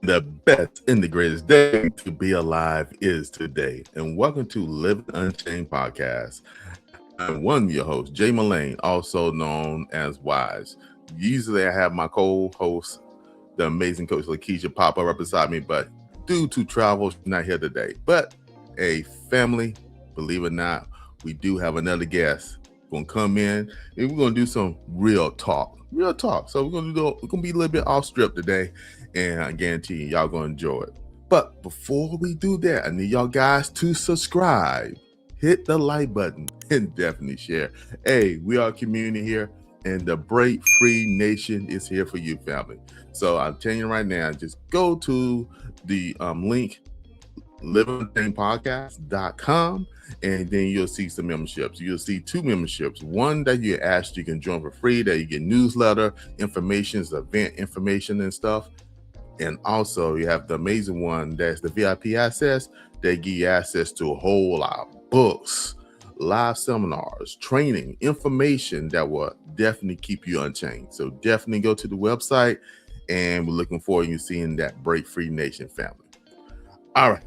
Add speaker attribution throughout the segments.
Speaker 1: The best and the greatest day to be alive is today. And welcome to Living Unchained Podcast. I'm one of your hosts, Jay Mullane, also known as Wise. Usually I have my co-host, the amazing coach Lakeisha, pop up right beside me, but due to travel, she's not here today. But a family, believe it or not, we do have another guest gonna come in and we're gonna do some real talk. So we're gonna be a little bit off script today, and I guarantee you, y'all gonna enjoy it. But before we do that, I need y'all guys to subscribe, hit the like button, and definitely share. Hey, we are a community here, and the Break Free Nation is here for you, family. So I'm telling you right now, just go to the link livingunchainedpodcast.com, and then you'll see some memberships. You'll see two memberships. One that you asked you can join for free, that you get newsletter information, event information and stuff. And also you have the amazing one that's the VIP access. They give you access to a whole lot of books, live seminars, training, information that will definitely keep you unchained. So definitely go to the website, and we're looking forward to seeing that Break Free Nation family. All right.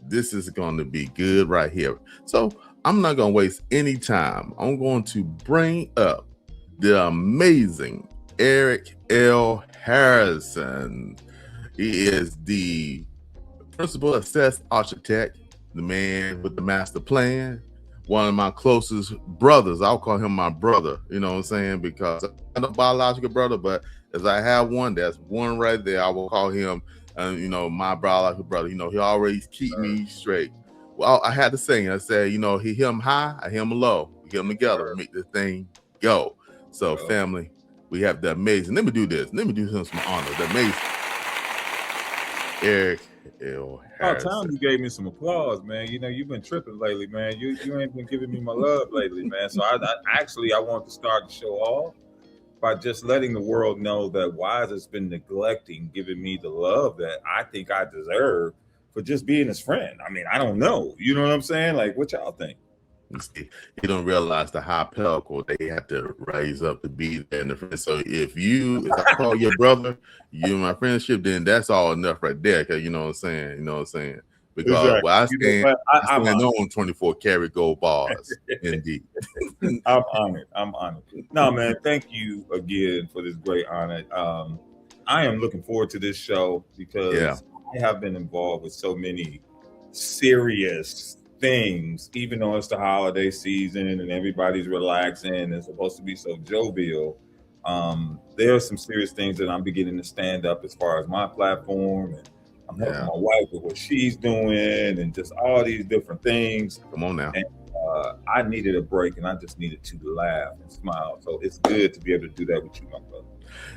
Speaker 1: This is going to be good right here. So I'm not going to waste any time. I'm going to bring up the amazing Eric L. Harrison. He is the principal assess architect, the man with the master plan, one of my closest brothers. I'll call him my brother, you know what I'm saying? Because I'm not a biological brother, but as I have one, that's one right there. I will call him my biological brother. He always keep me straight. Well, I had to sing. I said, he hear him high, I hear him low. We get them together and make this thing go. So, family, we have the amazing. Let me do this. Let me do him some honor. The amazing Eric L. Harrison.
Speaker 2: About time you gave me some applause, man. You've been tripping lately, man. You ain't been giving me my love lately, man. So I want to start the show off by just letting the world know that Wise has been neglecting giving me the love that I think I deserve for just being his friend. I mean, I don't know. You know what I'm saying? Like, what y'all think?
Speaker 1: You don't realize the high pinnacle they have to raise up to be there in the friend. So if I call your brother, you in my friendship, then that's all enough right there. Cause you know what I'm saying? Because
Speaker 2: exactly.
Speaker 1: I stand on 24 karat gold bars. Indeed.
Speaker 2: I'm honored. No, man, thank you again for this great honor. I am looking forward to this show because I have been involved with so many serious things, even though it's the holiday season and everybody's relaxing and it's supposed to be so jovial. There are some serious things that I'm beginning to stand up as far as my platform, and I'm helping my wife with what she's doing and just all these different things.
Speaker 1: Come on now.
Speaker 2: And, I needed a break, and I just needed to laugh and smile. So it's good to be able to do that with you, my brother.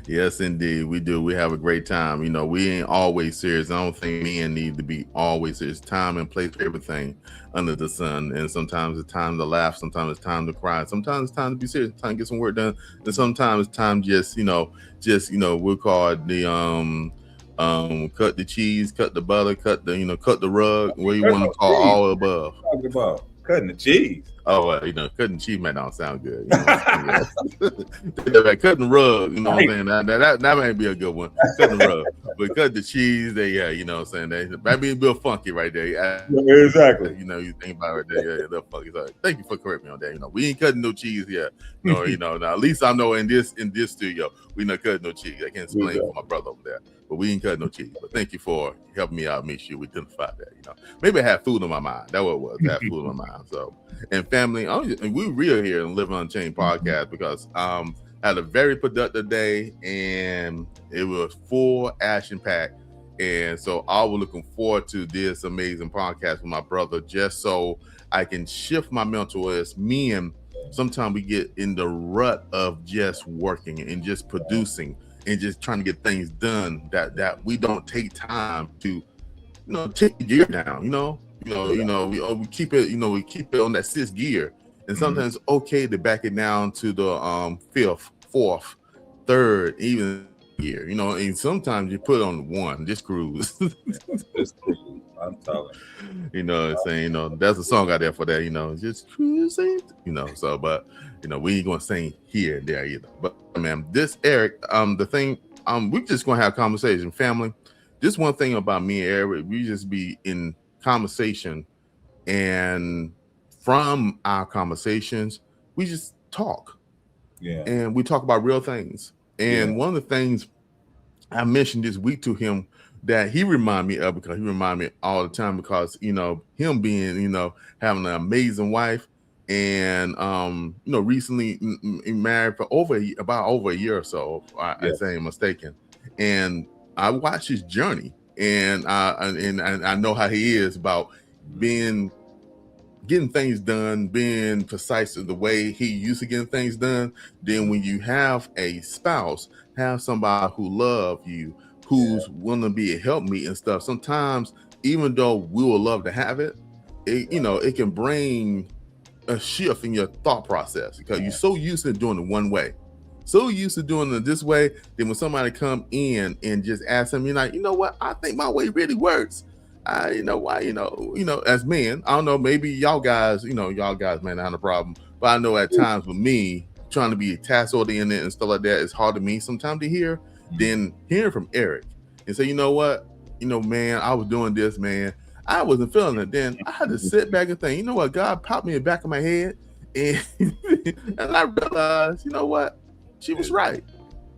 Speaker 1: Yes, indeed. We do. We have a great time. We ain't always serious. I don't think men need to be always serious. Time and place for everything under the sun. And sometimes it's time to laugh. Sometimes it's time to cry. Sometimes it's time to be serious. Time to get some work done. And sometimes it's time we'll call it the cut the cheese, cut the butter, cut the rug, where you want to call all above.
Speaker 2: Talking about cutting the cheese.
Speaker 1: Oh, cutting cheese might not sound good. Cutting the rug, you know what I'm saying? That might be a good one. Cutting the rug. But cut the cheese, you know what I'm saying? That might be a bit funky right there.
Speaker 2: Exactly.
Speaker 1: You think about it right there. Yeah, funky. So thank you for correcting me on that. We ain't cutting no cheese yet. No, now at least I know in this studio, we not cutting no cheese. I can't explain for my brother over there. But we ain't cutting no cheese. But thank you for helping me out, make sure we identify that. Maybe I had food on my mind. That's what it was. I had food on my mind. So, and family, and we real here in Living Unchained Podcast because had a very productive day, and it was full action packed. And so I was looking forward to this amazing podcast with my brother, just so I can shift my mental. As men, sometimes we get in the rut of just working and just producing and just trying to get things done that we don't take time to, take the gear down. We keep it. We keep it on that sixth gear, and sometimes it's okay to back it down to the fifth, fourth, third, even gear. And sometimes you put on one, just cruise.
Speaker 2: I'm telling
Speaker 1: you. There's a song out there for that. Just cruising. So, but we ain't gonna sing here and there either. But man, this Eric, the thing, we're just gonna have a conversation, family. just one thing about me and Eric, we just be in conversation, and from our conversations, we just talk.
Speaker 2: Yeah.
Speaker 1: And we talk about real things.
Speaker 2: Yeah.
Speaker 1: And one of the things I mentioned this week to him that he reminded me of, because he reminded me all the time, because, him being, having an amazing wife, and, recently married for about over a year or so, I
Speaker 2: Yes.
Speaker 1: say I'm mistaken. And I watched his journey, and I know how he is about getting things done, being precise in the way he used to getting things done. Then when you have a spouse, have somebody who love you, who's willing to be a help me and stuff, sometimes, even though we will love to have it can bring a shift in your thought process, because you're so used to doing it one way, so used to doing it this way. Then when somebody come in and just ask them, you're like, you know what, I think my way really works. As men, I don't know, maybe y'all guys may not have a problem, but I know at times with me, trying to be task oriented and stuff like that, it's hard to me sometimes to hear. Then hearing from Eric and say, you know what, man, I was doing this, man, I wasn't feeling it. Then I had to sit back and think, you know what, God popped me in the back of my head, and and I realized, you know what, she was right.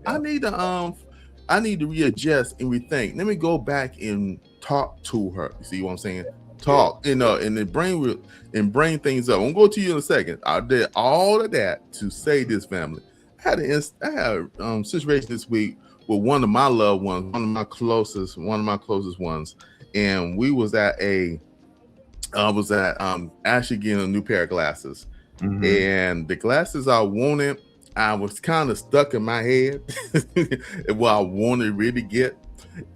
Speaker 1: I need to readjust and rethink. Let me go back and talk to her. You see what I'm saying? Talk, and then bring things up. I'm gonna go to you in a second. I did all of that to say this, family. I had a situation this week with one of my loved ones, one of my closest ones, and we was at actually getting a new pair of glasses, and the glasses I wanted, I was kind of stuck in my head what I wanted to really get,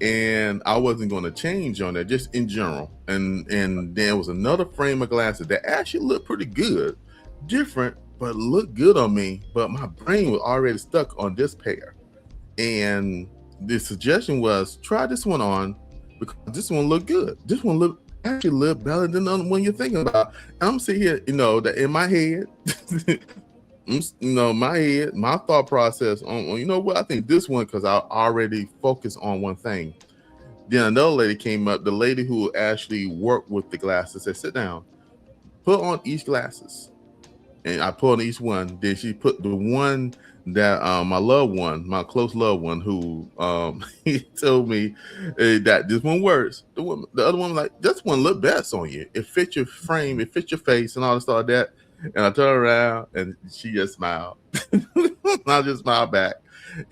Speaker 1: and I wasn't going to change on that, just in general. And there was another frame of glasses that actually looked pretty good, different, but looked good on me. But my brain was already stuck on this pair, and the suggestion was, try this one on, because this one looked good. This one actually look better than the other one you're thinking about. And I'm sitting here, that in my head. My thought process on, what, I think this one, because I already focused on one thing. Then another lady came up, the lady who actually worked with the glasses, said, sit down, put on each glasses. And I put on each one. Then she put the one that my loved one, my close loved one, who he told me that this one works. The other one, like, this one look best on you. It fits your frame, it fits your face, and all this stuff like that. And I turned around and she just smiled. I just smiled back.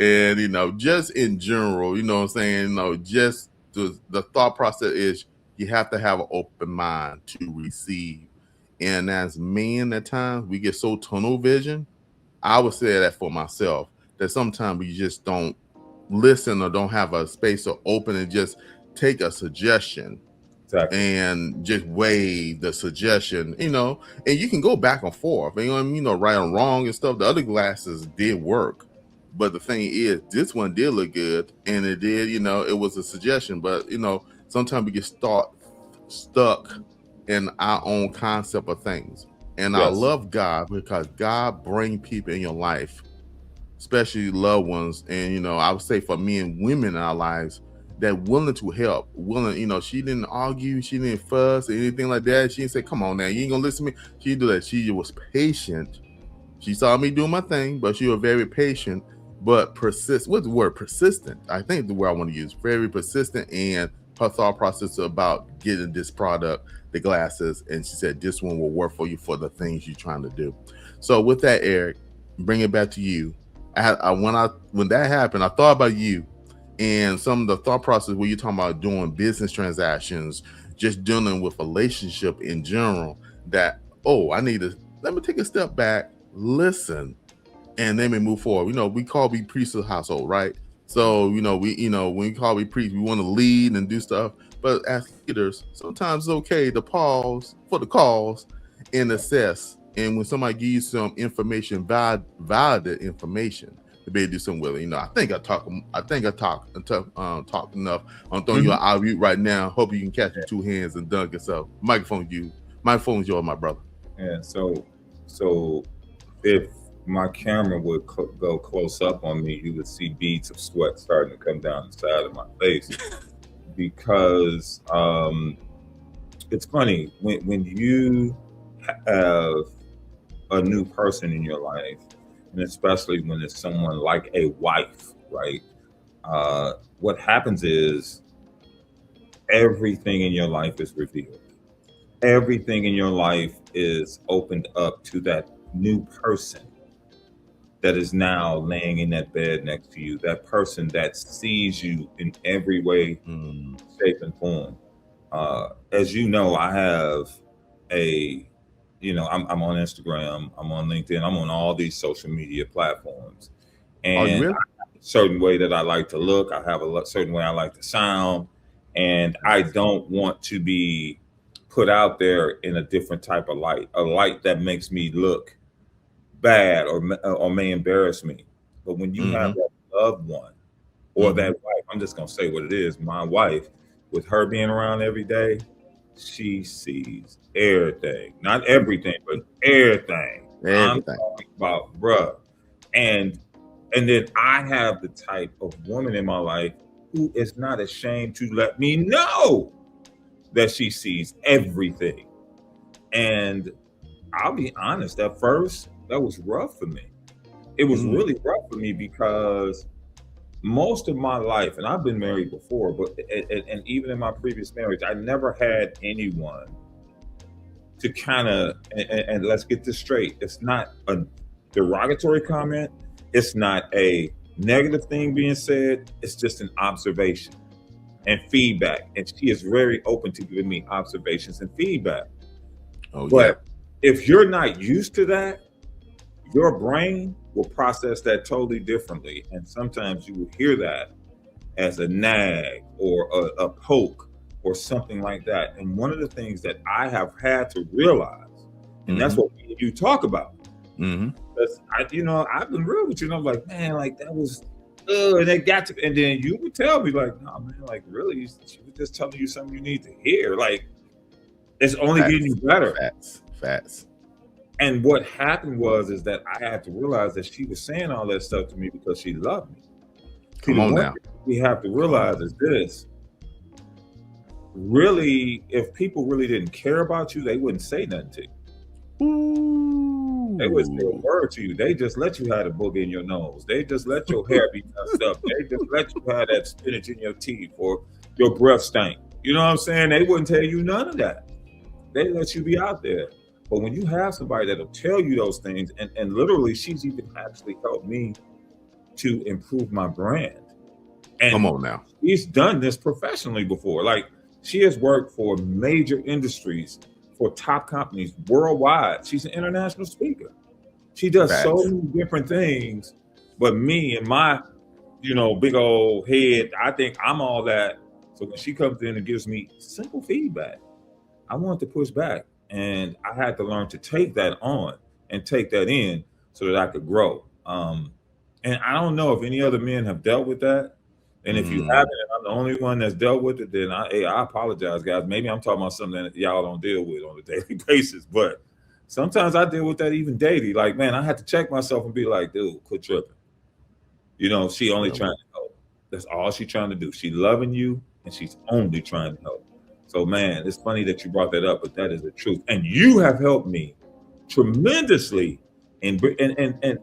Speaker 1: And just in general, what I'm saying, just the thought process is, you have to have an open mind to receive. And as men, at times we get so tunnel vision. I would say that for myself, that sometimes we just don't listen, or don't have a space to open and just take a suggestion. Exactly. And just weigh the suggestion, and you can go back and forth, right and wrong and stuff. The other glasses did work, but the thing is, this one did look good, and it did, it was a suggestion. But sometimes we get stuck in our own concept of things. And yes. I love God, because God brings people in your life, especially loved ones, and I would say for men and women in our lives, that willing to help, she didn't argue, she didn't fuss or anything like that. She didn't say, come on now, you ain't gonna listen to me. She didn't do that. She was patient. She saw me do my thing, but she was very patient, but what's the word? Persistent. I think the word I want to use, very persistent, and her thought process about getting this product, the glasses, and she said, this one will work for you for the things you're trying to do. So with that, Eric, bring it back to you. When that happened, I thought about you and some of the thought process where you're talking about doing business transactions, just dealing with relationship in general, that, let me take a step back, listen, and then we move forward. We call we priesthood household, right? So, when we call we priest, we want to lead and do stuff. But as leaders, sometimes it's okay to pause for the cause and assess. And when somebody gives you some information, valid information, to be able to do something with it. I think I talk enough. I'm throwing you an alley-oop right now. Hope you can catch with 2 hands and dunk it. So microphone's yours, my brother.
Speaker 2: Yeah. So if my camera would go close up on me, you would see beads of sweat starting to come down the side of my face. because it's funny when you have a new person in your life, and especially when it's someone like a wife, right? What happens is everything in your life is revealed. Everything in your life is opened up to that new person that is now laying in that bed next to you, that person that sees you in every way, shape, and form. As you know, I have I'm on Instagram, I'm on LinkedIn, I'm on all these social media platforms. And I have a certain way that I like to look, I have a certain way I like to sound, and I don't want to be put out there in a different type of light, a light that makes me look bad or may embarrass me. But when you have that loved one or that wife, I'm just gonna say what it is, my wife, with her being around every day, she sees everything. Not everything, but everything. I'm talking about, bruh. And then I have the type of woman in my life who is not ashamed to let me know that she sees everything. And I'll be honest, at first, that was rough for me. It was really rough for me because most of my life, and I've been married before, but and even in my previous marriage, I never had anyone to kind of, and let's get this straight, it's not a derogatory comment, it's not a negative thing being said, it's just an observation and feedback. And she is very open to giving me observations and feedback. But if you're not used to that, your brain will process that totally differently. And sometimes you will hear that as a nag or a poke or something like that. And one of the things that I have had to realize, and that's what you talk about, because I've been real with you, and I'm like, man, like that was, and they got to, and then you would tell me like, no, man, like really, she was just telling you something you need to hear. Like, it's only getting you better.
Speaker 1: Facts.
Speaker 2: And what happened is that I had to realize that she was saying all that stuff to me because she loved me.
Speaker 1: Come on now.
Speaker 2: We have to realize is this. Really, if people really didn't care about you, they wouldn't say nothing to you. Ooh. They wouldn't say a word to you. They just let you have a booger in your nose. They just let your hair be messed up. They just let you have that spinach in your teeth or your breath stink. You know what I'm saying? They wouldn't tell you none of that. They let you be out there. But when you have somebody that'll tell you those things, and literally she's even actually helped me to improve my brand. And
Speaker 1: come on now.
Speaker 2: She's done this professionally before. Like, she has worked for major industries, for top companies worldwide. She's an international speaker. She does so many different things. But me and my, big old head, I think I'm all that. So when she comes in and gives me simple feedback, I want to push back. And I had to learn to take that on and take that in so that I could grow. And I don't know if any other men have dealt with that. And if you haven't, and I'm the only one that's dealt with it, then I apologize, guys. Maybe I'm talking about something that y'all don't deal with on a daily basis. But sometimes I deal with that even daily. Like, man, I had to check myself and be like, dude, quit tripping. She only trying to help. That's all she's trying to do. She's loving you, and she's only trying to help. So, man, it's funny that you brought that up, but that is the truth. And you have helped me tremendously. And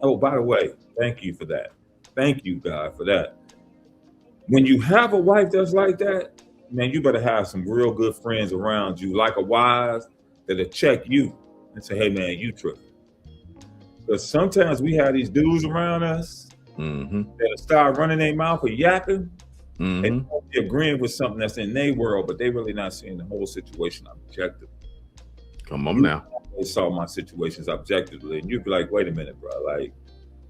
Speaker 2: oh, by the way, thank you for that. Thank you, God, for that. When you have a wife that's like that, man, you better have some real good friends around you, like a wife that'll check you and say, hey, man, you tripping. Because sometimes we have these dudes around us that'll start running their mouth or yapping. And they're agreeing with something that's in their world, but they really not seeing the whole situation objectively.
Speaker 1: Come on now.
Speaker 2: They saw my situations objectively, and you'd be like, wait a minute, bro, like,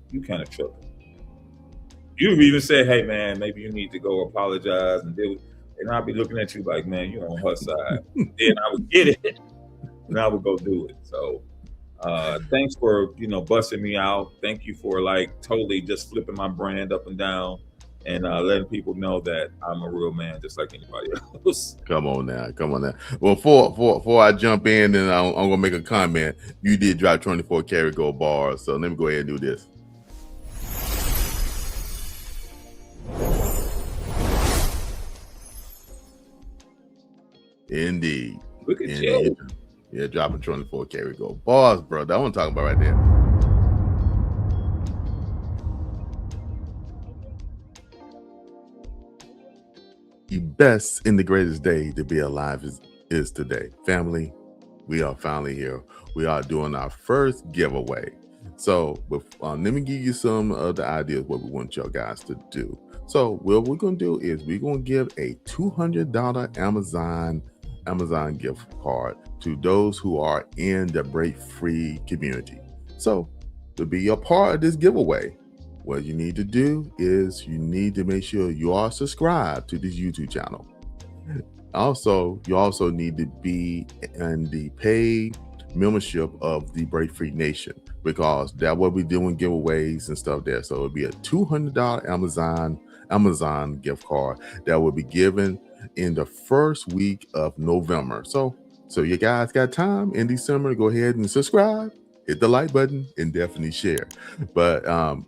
Speaker 2: you kind of tripping. You even say, hey, man, maybe you need to go apologize and deal with, and I'll be looking at you like, man, you're on her side. Then I would get it, and I would go do it. So thanks for, busting me out. Thank you for, like, totally just flipping my brand up and down. And letting people know that I'm a real man, just like anybody else.
Speaker 1: Come on now. Well, before I jump in, and I'm gonna make a comment. You did drop 24 karat gold bars, so let me go ahead and do this. Indeed.
Speaker 2: Look at you.
Speaker 1: Yeah, dropping 24 carry go bars, bro. That's what I'm talking about right there. The best and the greatest day to be alive is today. Family, we are finally here. We are doing our first giveaway. So let me give you some of the ideas what we want y'all guys to do. So what we're going to do is we're going to give a $200 Amazon gift card to those who are in the Break Free community. So to be a part of this giveaway, what you need to do is you need to make sure you are subscribed to this YouTube channel. Also, you also need to be in the paid membership of the Break Free Nation, because that will be doing giveaways and stuff there. So it'll be a $200 Amazon gift card that will be given in the first week of November. So you guys got time in December to go ahead and subscribe, hit the like button, and definitely share. But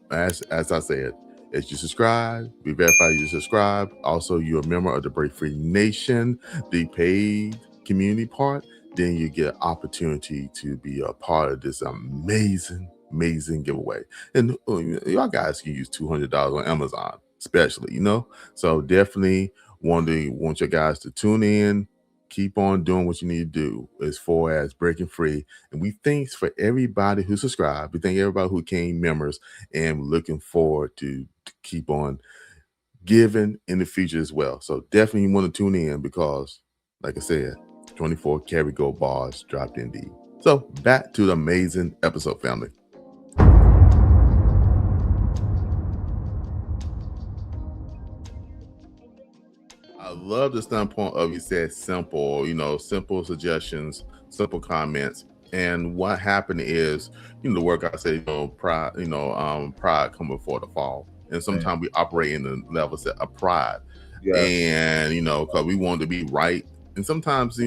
Speaker 1: as I said, as you subscribe, we verify you subscribe. Also, you're a member of the Break Free Nation, the paid community part, then you get an opportunity to be a part of this amazing giveaway. And y'all guys can use $200 on Amazon, especially, So definitely want your guys to tune in, keep on doing what you need to do as far as breaking free. And we thanks for everybody who subscribed. We thank everybody who became members, and looking forward to keep on giving in the future as well. So definitely want to tune in, because like I said, 24 carry go bars dropped indeed. So back to the amazing episode, family. I love the standpoint of, you said simple, simple suggestions, simple comments. And what happened is, the work I say, pride, pride come before the fall. And sometimes we operate in the levels of pride. Yeah. And, because we want to be right. And sometimes,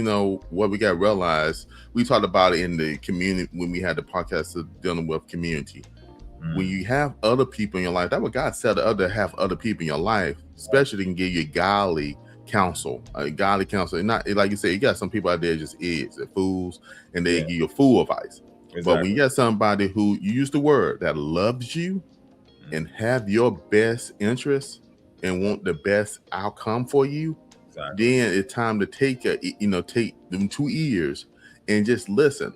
Speaker 1: what we got to realize, we talked about it in the community when we had the podcast dealing with community. When you have other people in your life, that's what God said, to have other people in your life, especially can give you godly counsel. And not like you say, you got some people out there just idiots, they're fools, and they give you fool advice. Exactly. But when you got somebody who, you use the word, that loves you and have your best interests and want the best outcome for you, exactly, then it's time to take them 2 ears and just listen.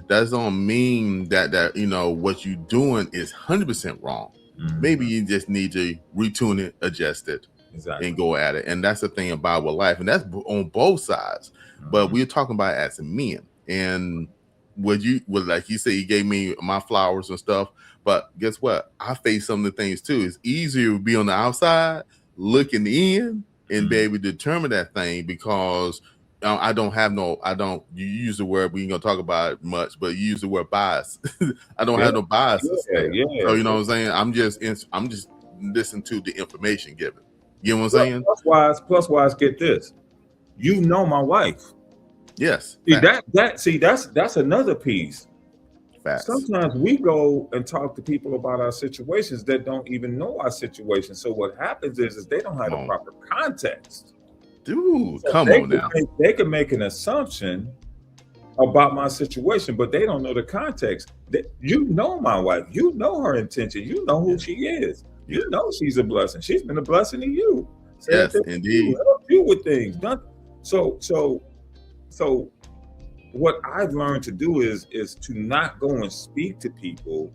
Speaker 1: That don't mean that what you're doing is 100% wrong. Mm-hmm. Maybe you just need to retune it, adjust it, exactly, and go at it. And that's the thing about with life, and that's on both sides. Mm-hmm. But we're talking about it as men. And like you say, you gave me my flowers and stuff. But guess what? I face some of the things too. It's easier to be on the outside looking in and be able to determine that thing, because you use the word, we ain't gonna talk about it much, but you use the word bias. I don't have no biases. Yeah. So you know what I'm saying? I'm just listening to the information given. You know what I'm saying?
Speaker 2: Plus wise, get this. My wife.
Speaker 1: Yes.
Speaker 2: That's another piece.
Speaker 1: Facts.
Speaker 2: Sometimes we go and talk to people about our situations that don't even know our situation. So what happens is they don't have the proper context.
Speaker 1: Dude, so come on now.
Speaker 2: They can make an assumption about my situation, but they don't know the context. My wife. You know her intention. You know who she is. You know she's a blessing. She's been a blessing to you.
Speaker 1: Yes, indeed.
Speaker 2: Help you with things. So what I've learned to do is to not go and speak to people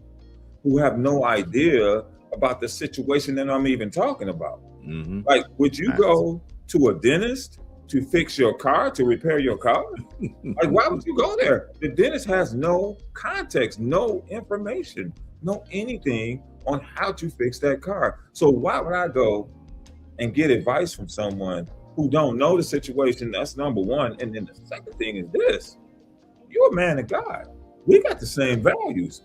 Speaker 2: who have no idea about the situation that I'm even talking about. Mm-hmm. Like, would you go to a dentist to fix your car, to repair your car? Like, why would you go there? The dentist has no context, no information, no anything on how to fix that car. So why would I go and get advice from someone who don't know the situation? That's number one. And then the second thing is this: you're a man of God. We got the same values.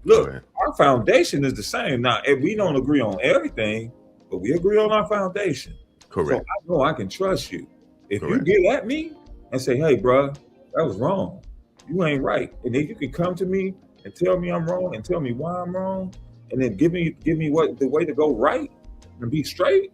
Speaker 2: Our foundation is the same. Now, if we don't agree on everything, but we agree on our foundation.
Speaker 1: Correct.
Speaker 2: So I know I can trust you. If you get at me and say, "Hey, bro, that was wrong. You ain't right," and then you can come to me and tell me I'm wrong and tell me why I'm wrong, and then give me what the way to go right and be straight,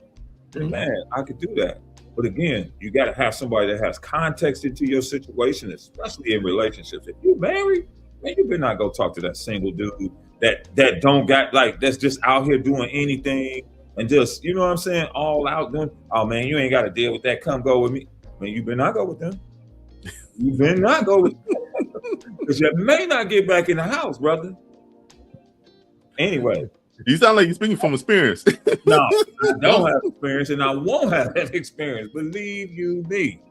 Speaker 2: then man, I could do that. But again, you got to have somebody that has context into your situation, especially in relationships. If you're married, man, you better not go talk to that single dude that don't got like that's just out here doing anything and just, you know what I'm saying, all out doing. Oh man, you ain't got to deal with that. Come go with me. Man, you better not go with them. You better not go with them. Because you may not get back in the house, brother. Anyway.
Speaker 1: You sound like you're speaking from experience.
Speaker 2: No, I don't have experience and I won't have that experience. Believe you me.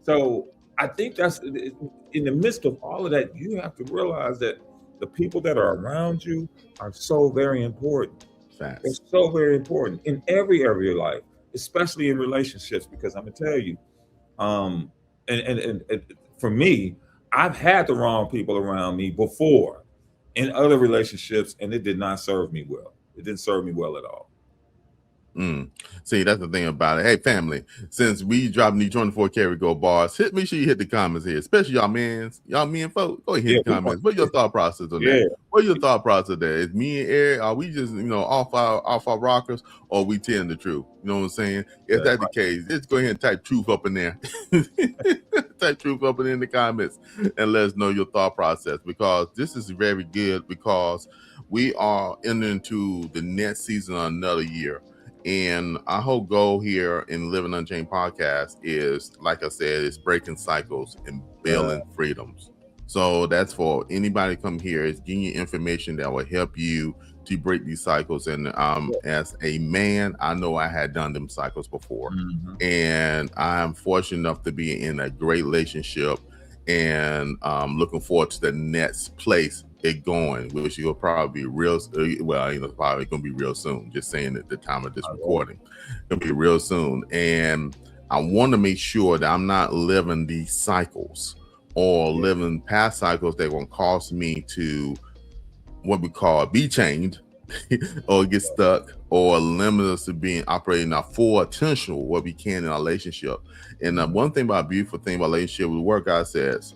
Speaker 2: So I think that's in the midst of all of that, you have to realize that the people that are around you are so very important.
Speaker 1: Facts.
Speaker 2: It's so very important in every area of life, especially in relationships, because I'm going to tell you, and for me, I've had the wrong people around me before in other relationships, and it did not serve me well. It didn't serve me well at all.
Speaker 1: See, that's the thing about it. Hey, family, since we dropping these 24 karat gold bars, make sure you hit the comments here, especially y'all men folks. Go ahead, hit the comments. What's your thought process on that? What's your thought process there? Is me and Eric, are we just, off our rockers, or we telling the truth? You know what I'm saying? If that's the case, just go ahead and type truth up in there. Type truth up in the comments and let us know your thought process, because this is very good, because we are entering into the next season of another year. And our whole goal here in Living Unchained Podcast is, like I said, is breaking cycles and building freedoms. So that's for anybody come here, is giving you information that will help you to break these cycles. And as a man, I know I had done them cycles before. And I'm fortunate enough to be in a great relationship, and looking forward to the next place it going, which will probably be real. Well, probably gonna be real soon. Just saying at the time of this recording, it'll be real soon. And I want to make sure that I'm not living these cycles or living past cycles that will cause me to what we call be chained or get stuck, or limit us to being operating our full potential, what we can in our relationship. And one thing about beautiful thing about relationship with work, God says,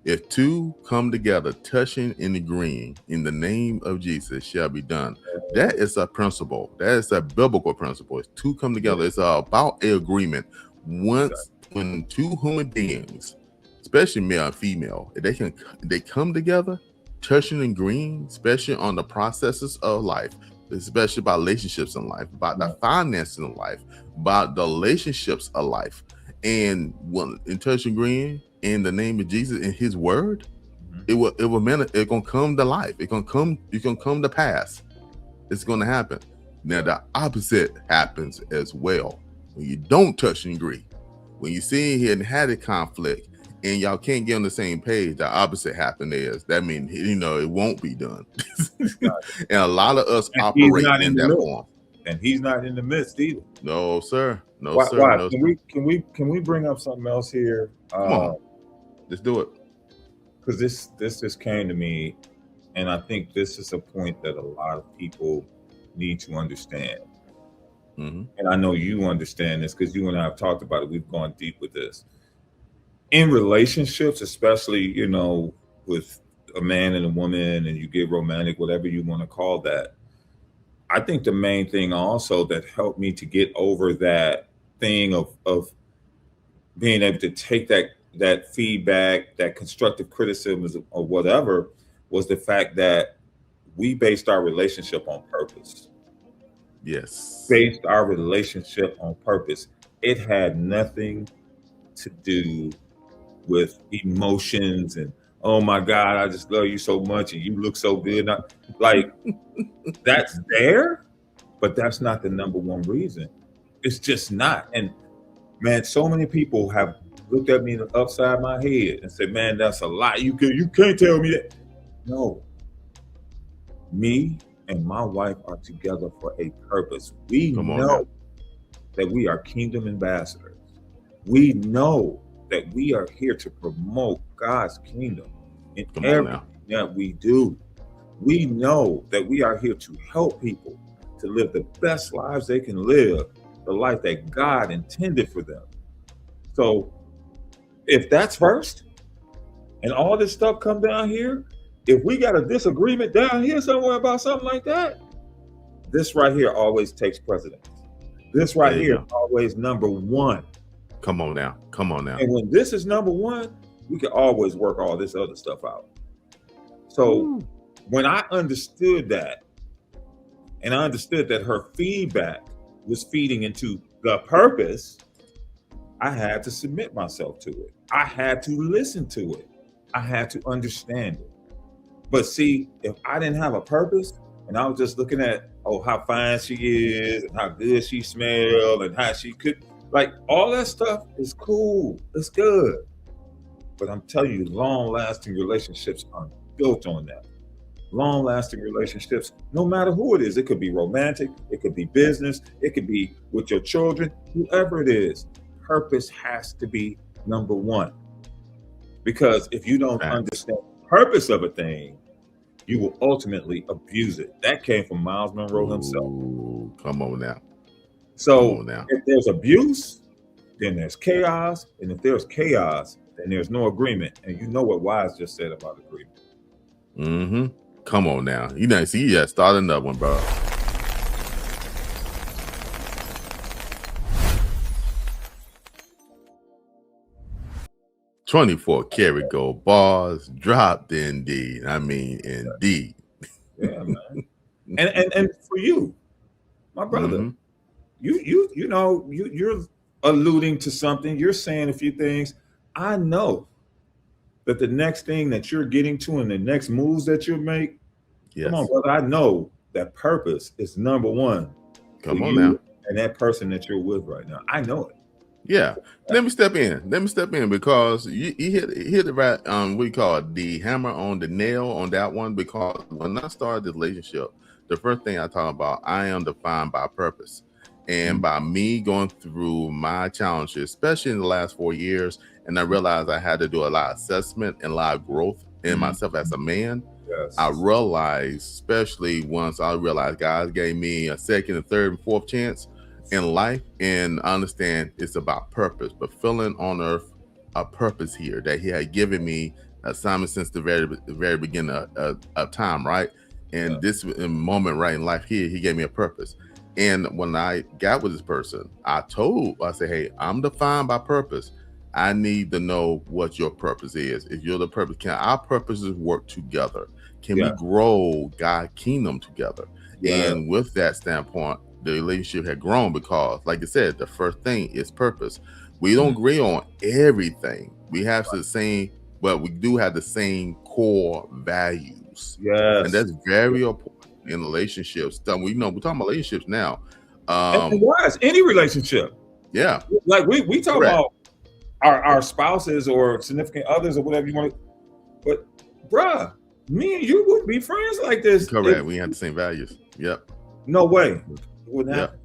Speaker 1: if two come together, touching and agreeing in the name of Jesus, shall be done. That is a principle. That is a biblical principle. It's two come together. It's about an agreement. When two human beings, especially male and female, they come together, touching and agreeing, especially on the processes of life, especially about relationships in life, about the finances in life, about the relationships of life, and when in touch and agreeing in the name of Jesus and His word, it's gonna come to life. It's gonna come to pass. It's gonna happen. Now the opposite happens as well. When you don't touch and agree, when you see here and had a conflict and y'all can't get on the same page, the opposite happen is that means it won't be done. And a lot of us operate in that form.
Speaker 2: And He's not in the midst either.
Speaker 1: No, sir. No,
Speaker 2: why,
Speaker 1: sir.
Speaker 2: Why?
Speaker 1: No,
Speaker 2: Can we bring up something else here?
Speaker 1: Come on. Let's do it.
Speaker 2: Because this just came to me, and I think this is a point that a lot of people need to understand. And I know you understand this because you and I have talked about it. We've gone deep with this. In relationships, especially, with a man and a woman, and you get romantic, whatever you want to call that. I think the main thing also that helped me to get over that thing of being able to take that feedback, that constructive criticism or whatever, was the fact that we based our relationship on purpose.
Speaker 1: Yes.
Speaker 2: Based our relationship on purpose. It had nothing to do with emotions and, oh my God, I just love you so much and you look so good. Like, that's there, but that's not the number one reason. It's just not. And man, so many people have looked at me upside my head and said, man, that's a lie. You can't tell me that. No. Me and my wife are together for a purpose. We know that we are kingdom ambassadors. We know that we are here to promote God's kingdom in everything that we do. We know that we are here to help people to live the best lives they can live, the life that God intended for them. So if that's first, and all this stuff come down here, if we got a disagreement down here somewhere about something like that, this right here always takes precedence. This right here is always number one.
Speaker 1: Come on now. Come on now.
Speaker 2: And when this is number one, we can always work all this other stuff out. So when I understood that, and I understood that her feedback was feeding into the purpose, I had to submit myself to it. I had to listen to it. I had to understand it. But see, if I didn't have a purpose and I was just looking at, oh, how fine she is and how good she smells and how she could, like all that stuff is cool. It's good. But I'm telling you, long-lasting relationships are built on that. Long-lasting relationships, no matter who it is, it could be romantic, it could be business, it could be with your children, whoever it is, purpose has to be number one. Because if you don't understand the purpose of a thing, you will ultimately abuse it. That came from Miles Monroe himself.
Speaker 1: Come on now.
Speaker 2: So if there's abuse, then there's chaos. And if there's chaos, then there's no agreement. And you know what Wise just said about agreement.
Speaker 1: Mm-hmm. Come on now. You know, see, yeah, start another one, bro. $24 karat gold bars dropped indeed. I mean, indeed.
Speaker 2: Yeah, man. and for you, my brother, you know, you're alluding to something. You're saying a few things. I know that the next thing that you're getting to and the next moves that you'll make, come on, brother, I know that purpose is number one.
Speaker 1: Come on now.
Speaker 2: And that person that you're with right now, I know it.
Speaker 1: Yeah. Let me step in because you hit it right, what you call it, the hammer on the nail on that one, because when I started this relationship, the first thing I talk about, I am defined by purpose. And by me going through my challenges, especially in the last 4 years, and I realized I had to do a lot of assessment and a lot of growth in myself as a man.
Speaker 2: Yes.
Speaker 1: I realized, especially once I realized God gave me a second, a third, and fourth chance in life, and I understand it's about purpose, but feeling on earth a purpose here that He had given me assignment since the very beginning of time, right? And this moment right in life here, He gave me a purpose. And when I got with this person, I said, hey, I'm defined by purpose. I need to know what your purpose is. If you're the purpose, can our purposes work together? Can we grow God's kingdom together? And with that standpoint, the relationship had grown because, like I said, the first thing is purpose. We don't agree on everything. We have the same, but we do have the same core values.
Speaker 2: Yes.
Speaker 1: And that's very important in relationships. We're talking about relationships now.
Speaker 2: And Wise, any relationship.
Speaker 1: Yeah.
Speaker 2: Like we talk about our spouses or significant others or whatever you want to, but bruh, me and you wouldn't be friends like this.
Speaker 1: Correct. We have the same values. Yep.
Speaker 2: No way. It wouldn't happen.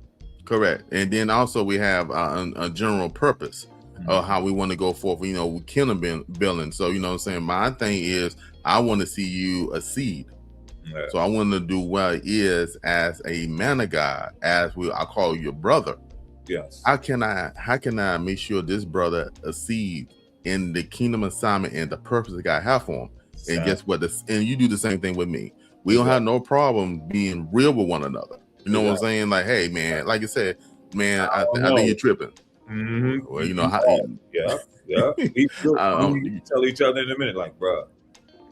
Speaker 1: Correct. And then also we have a general purpose of how we want to go forth, with kingdom building. So, you know what I'm saying? My thing is I want to see you a seed. Yeah. So I want to do what it is as a man of God, I call you your brother.
Speaker 2: Yes.
Speaker 1: How can I make sure this brother a seed in the kingdom assignment and the purpose that God have for him? Exactly. And guess what? And you do the same thing with me. We don't have no problem being real with one another. You know what I'm saying? Like, hey, man, like I said, man, I think you're tripping.
Speaker 2: Mm-hmm.
Speaker 1: Well, you know how.
Speaker 2: Yeah. We tell each other in a minute, like, bro,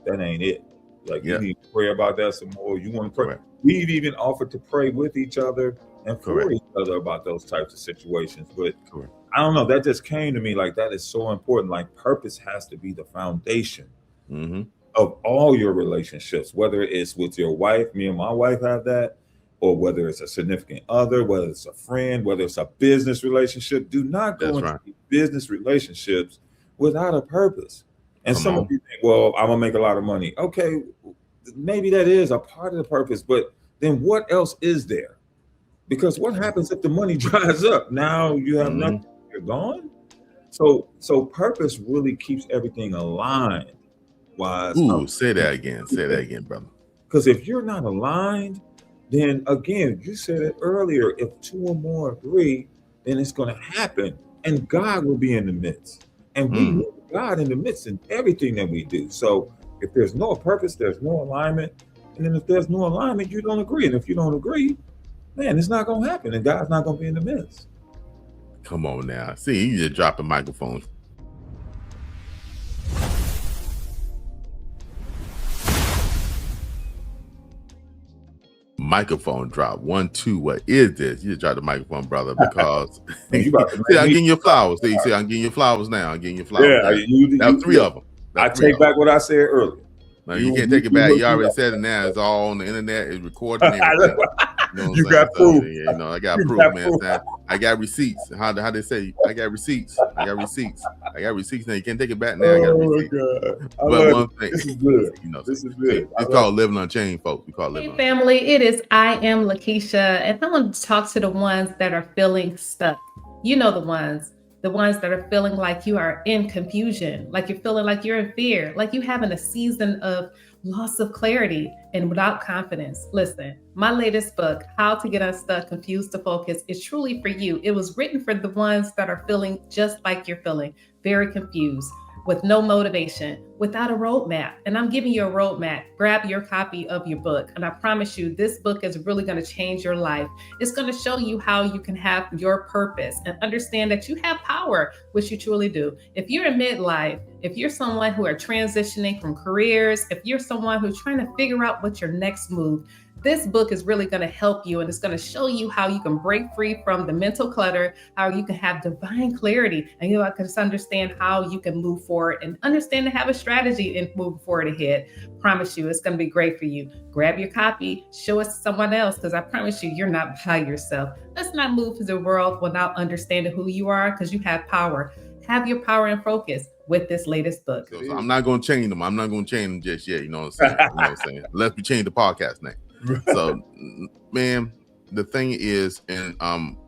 Speaker 2: that ain't it. Like, you need to pray about that some more. You want to pray. Correct. We've even offered to pray with each other and for each other about those types of situations. But I don't know, that just came to me like that is so important. Like, purpose has to be the foundation of all your relationships, whether it's with your wife, me and my wife have that, or whether it's a significant other, whether it's a friend, whether it's a business relationship. Do not go into business relationships without a purpose. And some of you think, well, I'm gonna make a lot of money. Okay, maybe that is a part of the purpose, but then what else is there? Because what happens if the money dries up? Now you have nothing, you're gone. So purpose really keeps everything aligned. Wise.
Speaker 1: Ooh, say that again, brother.
Speaker 2: Because if you're not aligned, then again, you said it earlier, if two or more agree, then it's gonna happen. And God will be in the midst. And we need God in the midst in everything that we do. So if there's no purpose, there's no alignment. And then if there's no alignment, you don't agree. And if you don't agree, man, it's not gonna happen, and God's not gonna be in the midst.
Speaker 1: Come on now. See, you just dropping microphones. Microphone drop 1 2. What is this? You just dropped the microphone, brother, because
Speaker 2: Man, you about to
Speaker 1: see, I'm
Speaker 2: make
Speaker 1: getting
Speaker 2: me-
Speaker 1: your flowers. See, I'm getting your flowers now. I'm getting your flowers.
Speaker 2: Yeah,
Speaker 1: That was 3 of them.
Speaker 2: I take back what I said earlier.
Speaker 1: No, you can't take it back. You already said it now. It's all on the internet. It's recorded and everything. You know what
Speaker 2: You
Speaker 1: I'm
Speaker 2: got
Speaker 1: saying?
Speaker 2: proof.
Speaker 1: So, yeah, you know, I got
Speaker 2: You
Speaker 1: proof,
Speaker 2: got
Speaker 1: man.
Speaker 2: proof.
Speaker 1: I got receipts. How they say? I got receipts. I got receipts. I got receipts. Now you can't take it back. Now I got
Speaker 2: Oh my
Speaker 1: receipts.
Speaker 2: God.
Speaker 1: But one thing,
Speaker 2: This is good.
Speaker 1: you know,
Speaker 2: This is good.
Speaker 1: it's called Living Unchained, folks. We call it Living
Speaker 3: Hey family, it is I am Lakeisha, and I want to talk to the ones that are feeling stuck. You know the ones that are feeling like you are in confusion, like you're feeling like you're in fear, like you having a season of loss of clarity and without confidence. Listen, my latest book, How to Get Unstuck, Confused to Focus, is truly for you. It was written for the ones that are feeling just like you're feeling, very confused, with no motivation, without a roadmap. And I'm giving you a roadmap. Grab your copy of your book. And I promise you, this book is really going to change your life. It's going to show you how you can have your purpose and understand that you have power, which you truly do. If you're in midlife, if you're someone who are transitioning from careers, if you're someone who's trying to figure out what's your next move, this book is really going to help you, and it's going to show you how you can break free from the mental clutter, how you can have divine clarity, and you can understand how you can move forward and understand and have a strategy and move forward ahead. Promise you, it's going to be great for you. Grab your copy, show it to someone else, because I promise you, you're not by yourself. Let's not move through the world without understanding who you are, because you have power. Have your power and focus with this latest book.
Speaker 1: So I'm not going to change them. I'm not going to change them just yet. You know what I'm saying? You know what I'm saying? Unless we change the podcast name. So, man, the thing is, and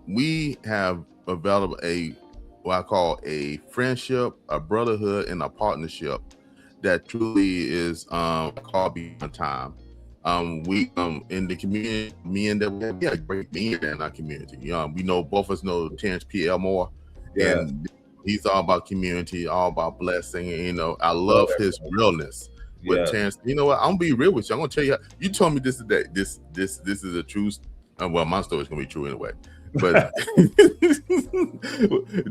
Speaker 1: we have developed what I call a friendship, a brotherhood, and a partnership that truly is called Beyond Time. We in the community, men that we have great men in our community. We know both of us know Terrence P. Elmore, and he's all about community, all about blessing. And, you know, I love his realness. With Terrence, you know what? I'm gonna be real with you. I'm gonna tell you. You told me this today. This is a truth. Well, my story's gonna be true anyway. But this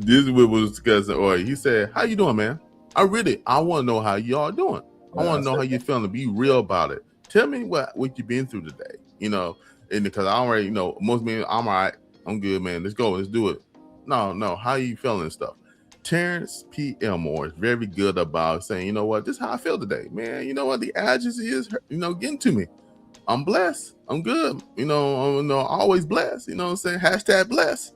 Speaker 1: is what was discussing. Or he said, "How you doing, man? I want to know how y'all doing. I want to know how you feeling. Be real about it. Tell me what you've been through today. You know, and because I already know most men. I'm all right. I'm good, man. Let's go. Let's do it. No. How you feeling and stuff." Terrence P. Elmore is very good about saying, you know what, this is how I feel today, man. You know what, the allergies is, getting to me. I'm blessed. I'm good. I'm always blessed. You know what I'm saying? Hashtag blessed.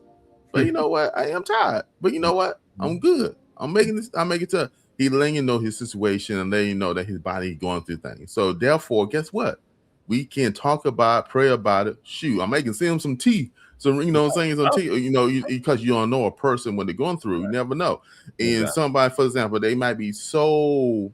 Speaker 1: But you know what? I am tired. But you know what? I'm good. I'm making this. I make it to. He letting you know his situation and letting you know that his body is going through things. So therefore, guess what? We can talk about it, pray about it. Shoot, I'm making him some tea. So, you know what I'm saying? Some tea, because you don't know a person when they're going through. You never know. And somebody, for example, they might be so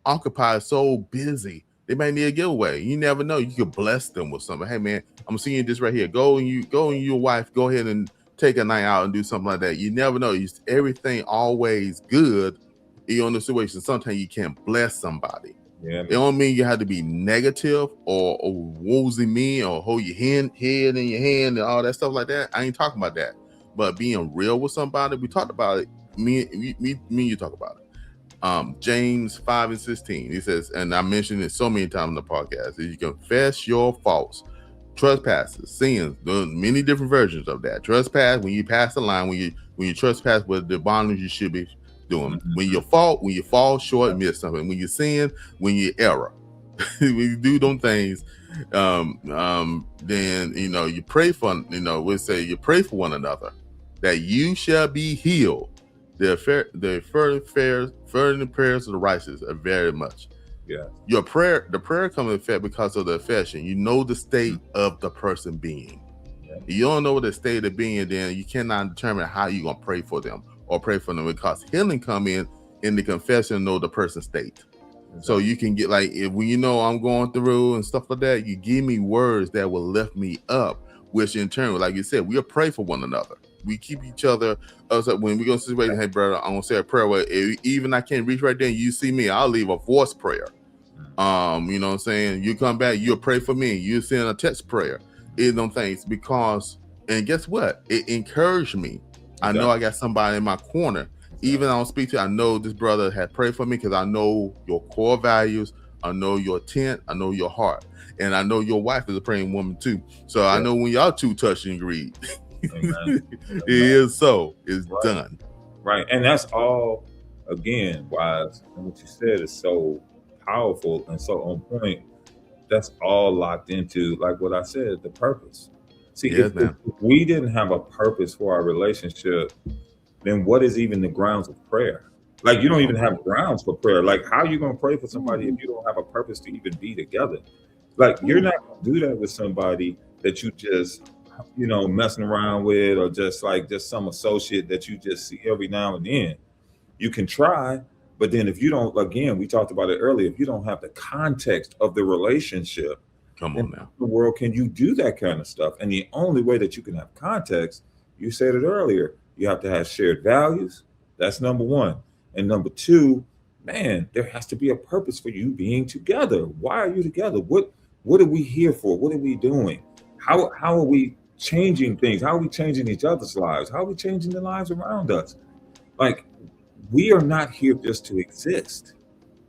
Speaker 1: occupied, so busy. They might need a giveaway. You never know. You could bless them with something. Hey, man, I'm seeing this right here. Go and your wife, go ahead and take a night out and do something like that. You never know. Everything always good. You're in a situation. Sometimes you can't bless somebody.
Speaker 2: Yeah,
Speaker 1: it don't mean you have to be negative or woozy mean or hold your head in your hand and all that stuff like that. I ain't talking about that. But being real with somebody, we talked about it. Me and you talk about it. James 5:16. He says, and I mentioned it so many times in the podcast, is you confess your faults, trespasses, sins. There's many different versions of that. Trespass, when you pass the line, when you trespass with the bondage you should be doing. When you fall short, miss something. When you sin, when you error, when you do them things, then you pray for. We say you pray for one another that you shall be healed. The fervent prayers of the righteous are very much.
Speaker 2: Yeah.
Speaker 1: The prayer comes in effect because of the affection. You know the state of the person being. Yeah. You don't know the state of being, then you cannot determine how you're gonna pray for them or pray for them, because healing come in the confession, know the person's state. Exactly. So you can get when I'm going through and stuff like that, you give me words that will lift me up, which in turn, like you said, we'll pray for one another. We keep each other. When we go to situation, hey brother, I'm gonna say a prayer. Where even I can't reach right there, and you see me, I'll leave a voice prayer. You know what I'm saying? You come back, you'll pray for me. You send a text prayer. in them things because, and guess what? It encouraged me. I know I got somebody in my corner. Even I don't speak to, I know this brother had prayed for me because I know your core values. I know your intent. I know your heart. And I know your wife is a praying woman too. So I know when y'all two touch and agree, it is so. It's done.
Speaker 2: Right. And that's all, again, Wise. And what you said is so powerful and so on point. That's all locked into, like what I said, the purpose. See, if we didn't have a purpose for our relationship, then what is even the grounds of prayer? Like, you don't even have grounds for prayer. Like, how are you going to pray for somebody if you don't have a purpose to even be together? Like, you're not going to do that with somebody that you just, messing around with, or just some associate that you just see every now and then. You can try, but then if you don't, again, we talked about it earlier, if you don't have the context of the relationship,
Speaker 1: come on now,
Speaker 2: in the world can you do that kind of stuff? And the only way that you can have context, you said it earlier, you have to have shared values. That's number one. And number two, man, there has to be a purpose for you being together. Why are you together? What are we here for? What are we doing? How are we changing things? How are we changing each other's lives? How are we changing the lives around us? Like, we are not here just to exist.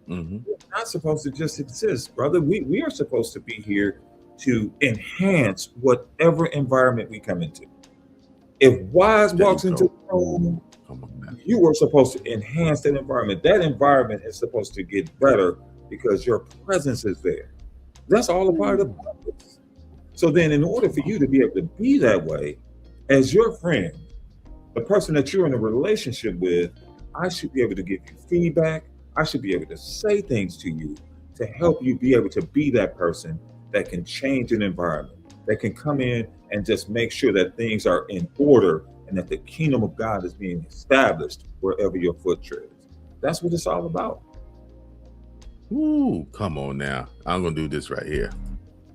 Speaker 1: Mm-hmm.
Speaker 2: We're not supposed to just exist, brother. We are supposed to be here to enhance whatever environment we come into. If Wise walks into the room, you are supposed to enhance that environment. That environment is supposed to get better because your presence is there. That's all a part of the purpose. So then, in order for you to be able to be that way, as your friend, the person that you're in a relationship with, I should be able to give you feedback. I should be able to say things to you to help you be able to be that person that can change an environment, that can come in and just make sure that things are in order and that the kingdom of God is being established wherever your foot treads. That's what it's all about.
Speaker 1: Ooh, come on now. I'm going to do this right here.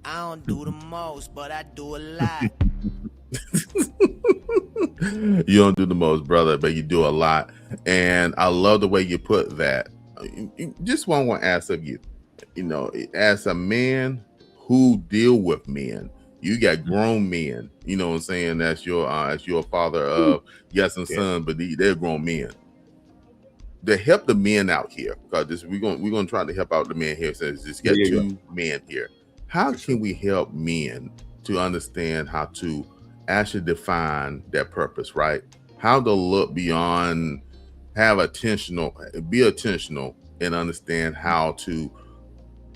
Speaker 4: I don't do the most, but I do a lot.
Speaker 1: You don't do the most, brother, but you do a lot. And I love the way you put that. Just want to ask of you, as a man who deal with men, you got grown men, you know what I'm saying? That's your father of yes and son, but they're grown men. To help the men out here, because we're gonna try to help out the men here. Since just got two men here, how can we help men to understand how to actually define their purpose, right? How to look beyond, be intentional, and understand how to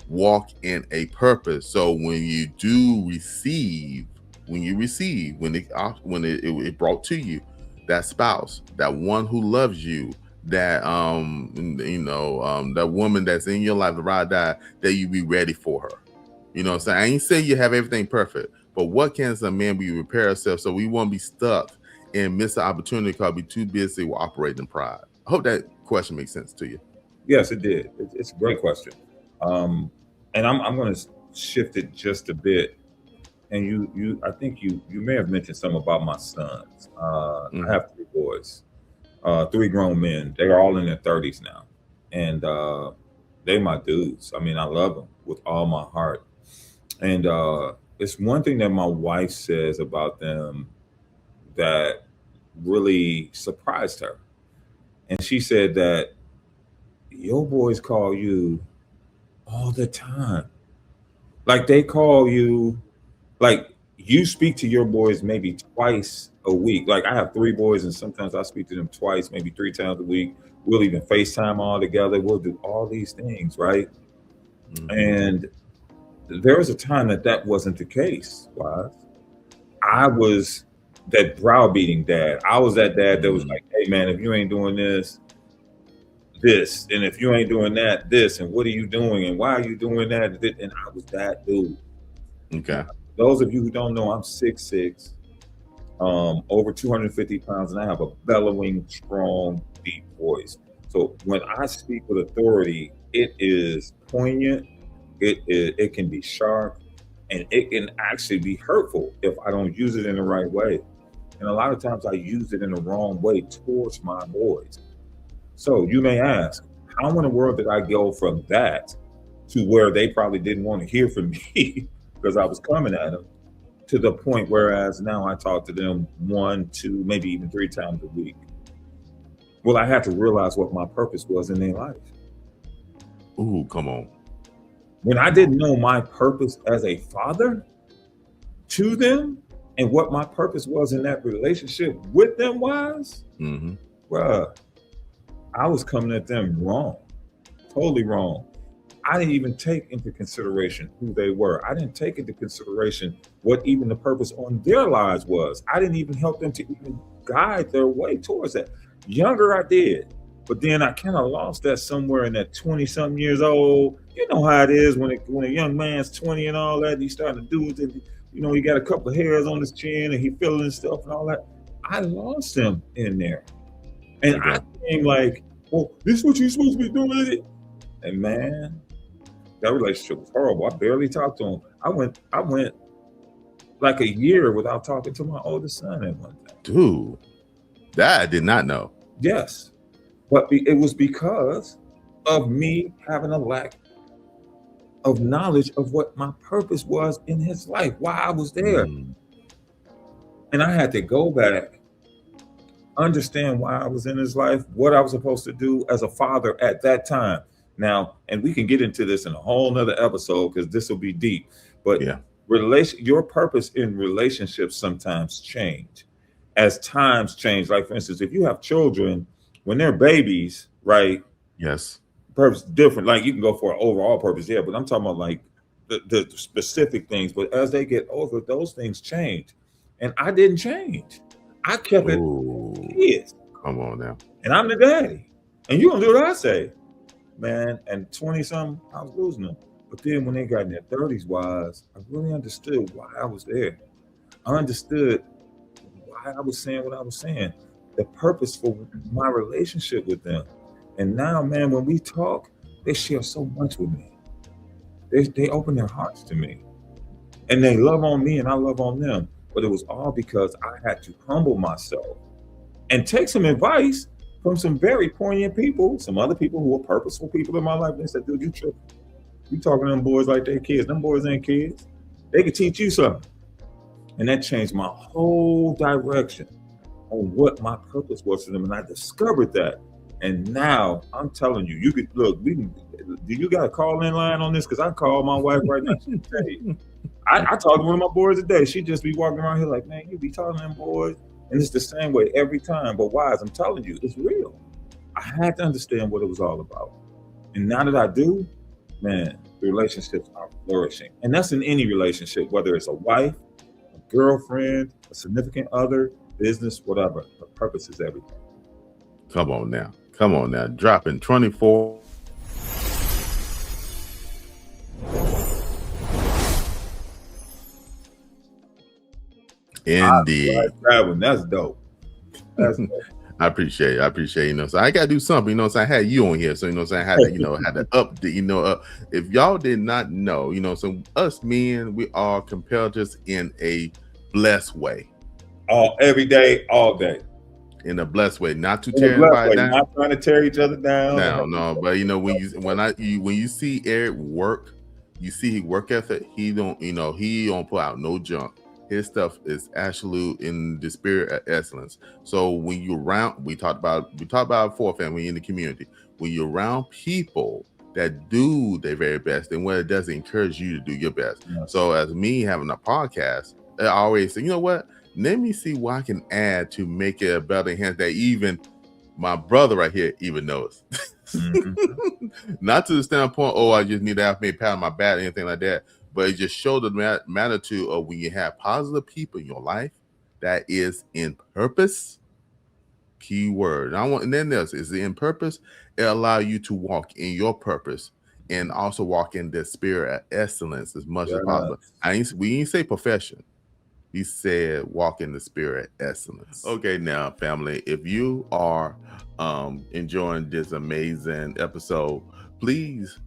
Speaker 1: walk in a purpose. So when you do receive, when it brought to you, that spouse, that one who loves you, that that woman that's in your life, the ride die, that you be ready for her. You know what I'm saying? I ain't saying you have everything perfect, but what can as a man we repair ourselves so we won't be stuck and miss the opportunity because we're too busy with operating in pride? I hope that question makes sense to you.
Speaker 2: Yes, it did. It's a great question. And I'm going to shift it just a bit. And I think you may have mentioned something about my sons. I have 3 boys, 3 grown men. They're all in their 30s now, and they're my dudes. I mean, I love them with all my heart. And it's one thing that my wife says about them that really surprised her. And she said that your boys call you all the time. Like, they call you, like, you speak to your boys maybe twice a week. Like, I have 3 boys, and sometimes I speak to them twice, maybe 3 times a week. We'll even FaceTime all together. We'll do all these things, right? Mm-hmm. And there was a time that wasn't the case, Wise. I was that browbeating dad. I was that dad that was like, hey, man, if you ain't doing this, and if you ain't doing that, this, and what are you doing, and why are you doing that? And I was that dude.
Speaker 1: Okay.
Speaker 2: Those of you who don't know, I'm 6'6", over 250 pounds, and I have a bellowing, strong, deep voice. So when I speak with authority, it is poignant, it can be sharp, and it can actually be hurtful if I don't use it in the right way. And a lot of times I use it in the wrong way towards my boys. So you may ask, how in the world did I go from that to where they probably didn't want to hear from me because I was coming at them? to the point whereas now I talk to them 1, 2, maybe even 3 times a week. Well, I had to realize what my purpose was in their life.
Speaker 1: Ooh, come on.
Speaker 2: When I didn't know my purpose as a father to them and what my purpose was in that relationship with them was, bruh, I was coming at them wrong, totally wrong. I didn't even take into consideration who they were. I didn't take into consideration what even the purpose on their lives was. I didn't even help them to even guide their way towards that. Younger, I did. But then I kind of lost that somewhere in that 20-something years old. You know how it is when a young man's 20 and all that, he's starting to do it. You know, he got a couple of hairs on his chin and he feeling stuff and all that. I lost him in there. And I became like, well, this is what you're supposed to be doing with it. And man, that relationship was horrible. I barely talked to him. I went like a year without talking to my oldest son at one time.
Speaker 1: Dude, that I did not know.
Speaker 2: Yes. But it was because of me having a lack of knowledge of what my purpose was in his life, why I was there. And I had to go back, understand why I was in his life, what I was supposed to do as a father at that time. Now, and we can get into this in a whole nother episode because this will be deep. But your purpose in relationships sometimes change as times change. Like, for instance, if you have children, when they're babies, right?
Speaker 1: Yes.
Speaker 2: Purpose different. Like you can go for an overall purpose, yeah, but I'm talking about like the specific things. But as they get older, those things change. And I didn't change. I kept it kids.
Speaker 1: Come on now.
Speaker 2: And I'm the daddy. And you're gonna do what I say. Man, and 20-something, I was losing them. But then when they got in their 30s, I really understood why I was there. I understood why I was saying what I was saying. The purpose for my relationship with them. And now, man, when we talk, they share so much with me. They open their hearts to me. And they love on me and I love on them. But it was all because I had to humble myself and take some advice from some very poignant people, some other people who were purposeful people in my life. They said, dude, you tripping. You talking to them boys like they're kids. Them boys ain't kids. They could teach you something. And that changed my whole direction on what my purpose was for them. And I discovered that. And now I'm telling you, you could look, do you got a call-in line on this? Because I called my wife right now. I talked to one of my boys today. She just be walking around here like, man, you be talking to them boys. And it's the same way every time. But why? As I'm telling you, it's real. I had to understand what it was all about. And now that I do, man, the relationships are flourishing. And that's in any relationship, whether it's a wife, a girlfriend, a significant other, business, whatever. The purpose is everything.
Speaker 1: Come on now. Dropping 24. Indeed.
Speaker 2: That's dope. That's dope.
Speaker 1: I appreciate it. So I gotta do something, so I had you on here. So I had to, had to update, if y'all did not know, so us men, we are competitors in a blessed way.
Speaker 2: Every day, all day.
Speaker 1: In a blessed way, not to tear anybody down.
Speaker 2: Not trying to tear each other down.
Speaker 1: No, but when you see Eric work, you see his work ethic. He don't put out no junk. His stuff is absolute in the spirit of excellence. So when you're around, we talked about before, family in the community. When you're around people that do their very best, then what it does, it encourage you to do your best. Yes. So as me having a podcast, I always say, you know what? Let me see what I can add to make it a better enhance that even my brother right here even knows. Mm-hmm. Not to the standpoint, I just need to have me pat on my back or anything like that. But it just showed the magnitude of when you have positive people in your life that is in purpose. Key word. And then this is in purpose. It allows you to walk in your purpose and also walk in the spirit of excellence as much as possible. We didn't say profession. He said walk in the spirit of excellence. Okay, now, family, if you are enjoying this amazing episode, please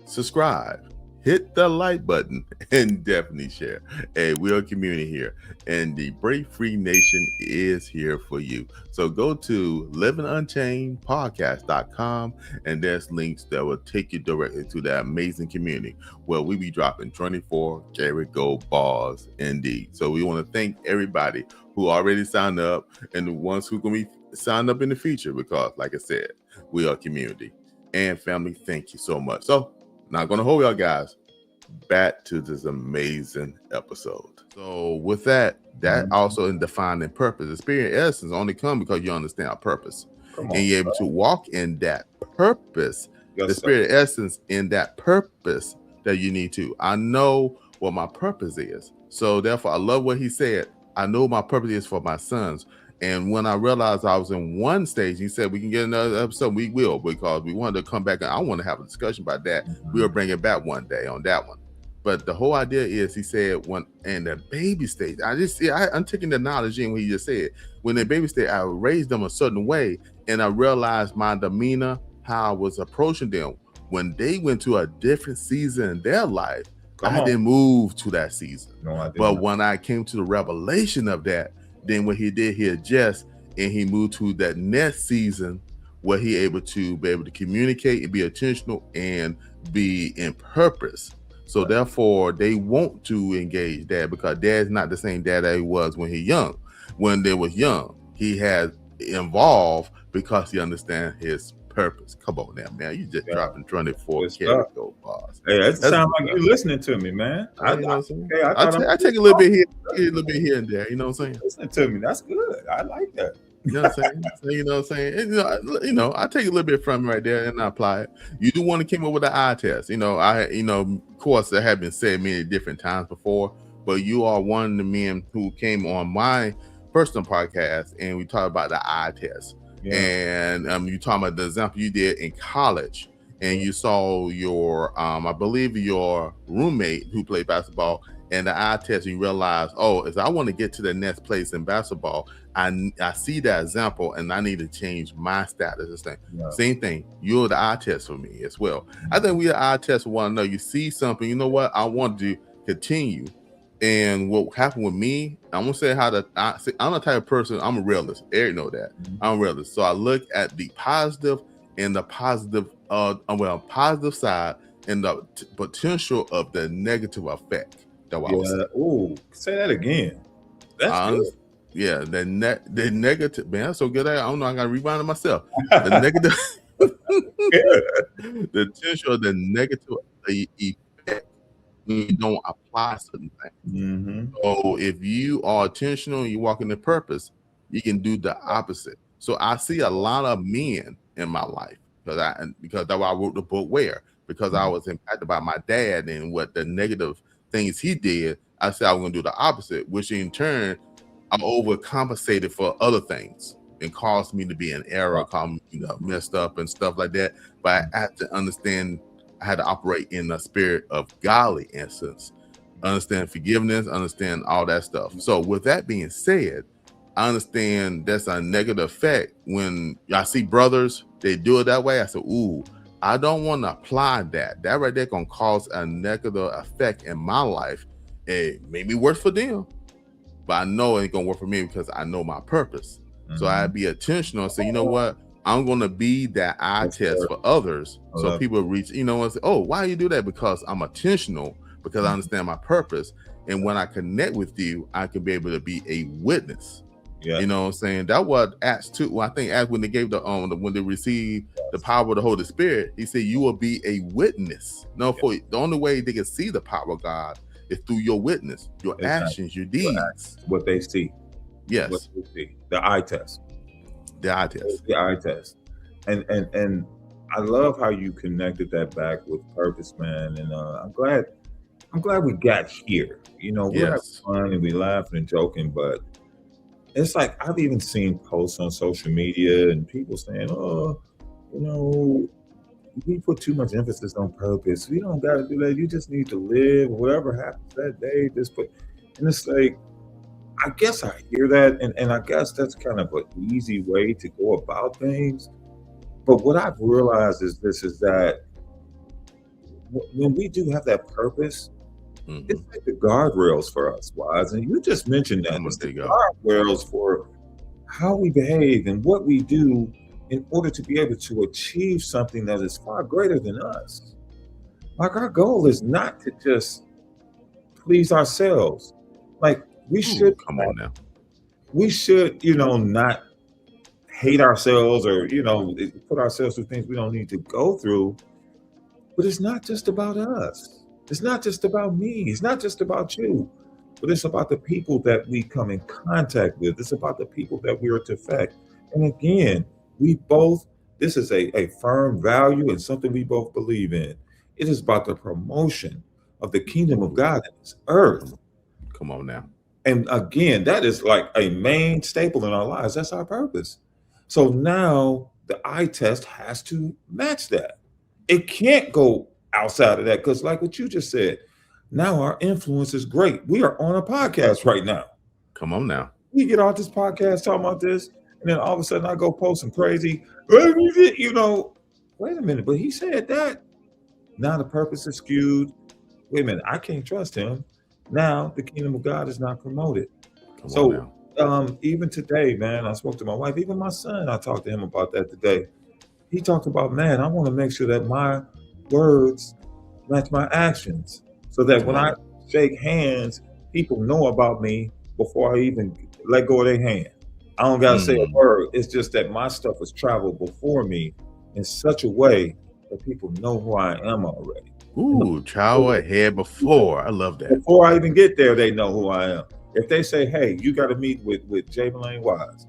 Speaker 1: subscribe. hit the like button and definitely share. Hey, we're a community here, and the Break Free Nation is here for you. So go to livingunchainedpodcast.com, and there's links that will take you directly to that amazing community where we be dropping 24 karat gold bars indeed. So we want to thank everybody who already signed up and the ones who going to be signed up in the future, because like I said, we are community and family. Thank you so much. So not going to hold y'all guys. Back to this amazing episode. So with that also in defining purpose, the spirit essence only come because you understand our purpose. And you're able to walk in that purpose, the spirit essence in that purpose that you need to. I know what my purpose is. So therefore, I love what he said. I know my purpose is for my sons. And when I realized I was in one stage, he said, we can get another episode. We will, because we wanted to come back and I want to have a discussion about that. We'll bring it back one day on that one. But the whole idea is, he said, when in the baby stage, I'm taking the knowledge in what he just said. When the baby stage, I raised them a certain way, and I realized my demeanor, how I was approaching them. When they went to a different season in their life, I didn't move to that season. But when I came to the revelation of that, then what he did, he adjust and he moved to that next season where he able to communicate and be intentional and be in purpose. So therefore, they want to engage dad, because dad's not the same dad that he was when he young. When they was young, he had involved because he understand his purpose. Come on now, man. You just dropping 24 karat gold bars.
Speaker 2: Hey, that sounds like you listening to me, man. I
Speaker 1: take a little bit here, a little bit here and there. You know what I'm saying?
Speaker 2: Listen to me. That's good. I like that.
Speaker 1: You know what I'm saying? You know what I'm saying? And, I take a little bit from right there and I apply it. You do want to come up with an eye test. Of course, that have been said many different times before, but you are one of the men who came on my personal podcast and we talked about the eye test. Yeah. And you talking about the example you did in college, and you saw your, I believe your roommate who played basketball, and the eye test, you realize, if I want to get to the next place in basketball, I see that example, and I need to change my status. Same thing. You're the eye test for me as well. I think we are eye test for one another. You see something, you know what? I want to continue. And what happened with me, I'm gonna say I'm the type of person, I'm a realist. Eric know that. I'm a realist. So I look at the positive and the positive side and the potential of the negative effect.
Speaker 2: Oh, say that again. That's good.
Speaker 1: Yeah, the negative, man, that's so good. I don't know, I gotta rewind it myself. The negative the potential of the negative effect when you don't apply certain things. So if you are intentional and you walk in the purpose, you can do the opposite. So I see a lot of men in my life because that's why I wrote the book because I was impacted by my dad and what the negative things he did. I said I was gonna do the opposite, which in turn I overcompensated for other things and caused me to be in error, messed up and stuff like that. But I had to understand, I had to operate in the spirit of godly essence, understand forgiveness, understand all that stuff. So with that being said, I understand that's a negative effect. When I see brothers, they do it that way, I said, ooh, I don't want to apply that. That right there gonna cause a negative effect in my life. It made me work for them, but I know it ain't gonna work for me because I know my purpose. So I'd be intentional and say, you know what? I'm gonna be that eye test for others. So people reach, and say, oh, why you do that? Because I'm intentional, because I understand my purpose. And when I connect with you, I can be able to be a witness. Yeah. You know what I'm saying? That was Acts 2. Well, I think Acts when they gave when they received the power of the Holy Spirit, he said, you will be a witness. For the only way they can see the power of God is through your witness, your actions, your deeds.
Speaker 2: What they see.
Speaker 1: Yes.
Speaker 2: What they see. The eye test.
Speaker 1: The eye test.
Speaker 2: The eye test. And I love how you connected that back with purpose, man. And I'm glad we got here. We're having fun and we laughing and joking, but it's like I've even seen posts on social media and people saying, we put too much emphasis on purpose. We don't got to do that. You just need to live. Whatever happens that day, and it's like, I guess I hear that, and I guess that's kind of an easy way to go about things. But what I've realized is that when we do have that purpose,
Speaker 1: Mhm.
Speaker 2: it's like the guardrails for us, Wise. And you just mentioned that. It's
Speaker 1: There
Speaker 2: the
Speaker 1: you go.
Speaker 2: guardrails for how we behave and what we do in order to be able to achieve something that is far greater than us. Like, our goal is not to just please ourselves. Like, we should
Speaker 1: Come on now.
Speaker 2: we should, not hate ourselves or, put ourselves through things we don't need to go through. But it's not just about us. It's not just about me. It's not just about you. But it's about the people that we come in contact with. It's about the people that we are to affect. And again, this is a firm value and something we both believe in. It is about the promotion of the kingdom of God in this earth.
Speaker 1: Come on now.
Speaker 2: And again, that is like a main staple in our lives. That's our purpose. So now the eye test has to match that. It can't go outside of that because, like what you just said, now our influence is great. We are on a podcast right now.
Speaker 1: Come on now.
Speaker 2: We get off this podcast talking about this, and then all of a sudden I go post some crazy, wait a minute, but he said that. Now the purpose is skewed. Wait a minute, I can't trust him. Now the kingdom of God is not promoted. Even today, man, I spoke to my wife, even my son, I talked to him about that today. He talked about, man, I want to make sure that my words match my actions so that when I shake hands, people know about me before I even let go of their hand. I don't got to say a word. It's just that my stuff has traveled before me in such a way that people know who I am already.
Speaker 1: Travel ahead before. I love that.
Speaker 2: Before I even get there, they know who I am. If they say, hey, you got to meet with J. Mullane Wise,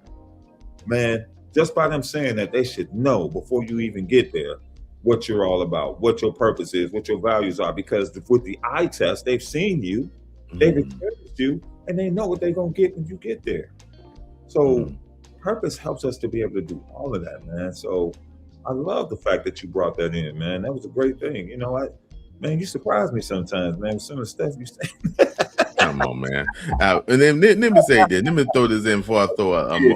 Speaker 2: man, just by them saying that, they should know before you even get there what you're all about, what your purpose is, what your values are. Because with the eye test, they've seen you, they've experienced you, and they know what they're going to get when you get there. So purpose helps us to be able to do all of that, man. So I love the fact that you brought that in, man. That was a great thing. You know, man, you surprise me sometimes, man, with some of the stuff you say.
Speaker 1: Come on, man. And then let me say this. Let me throw this in before I throw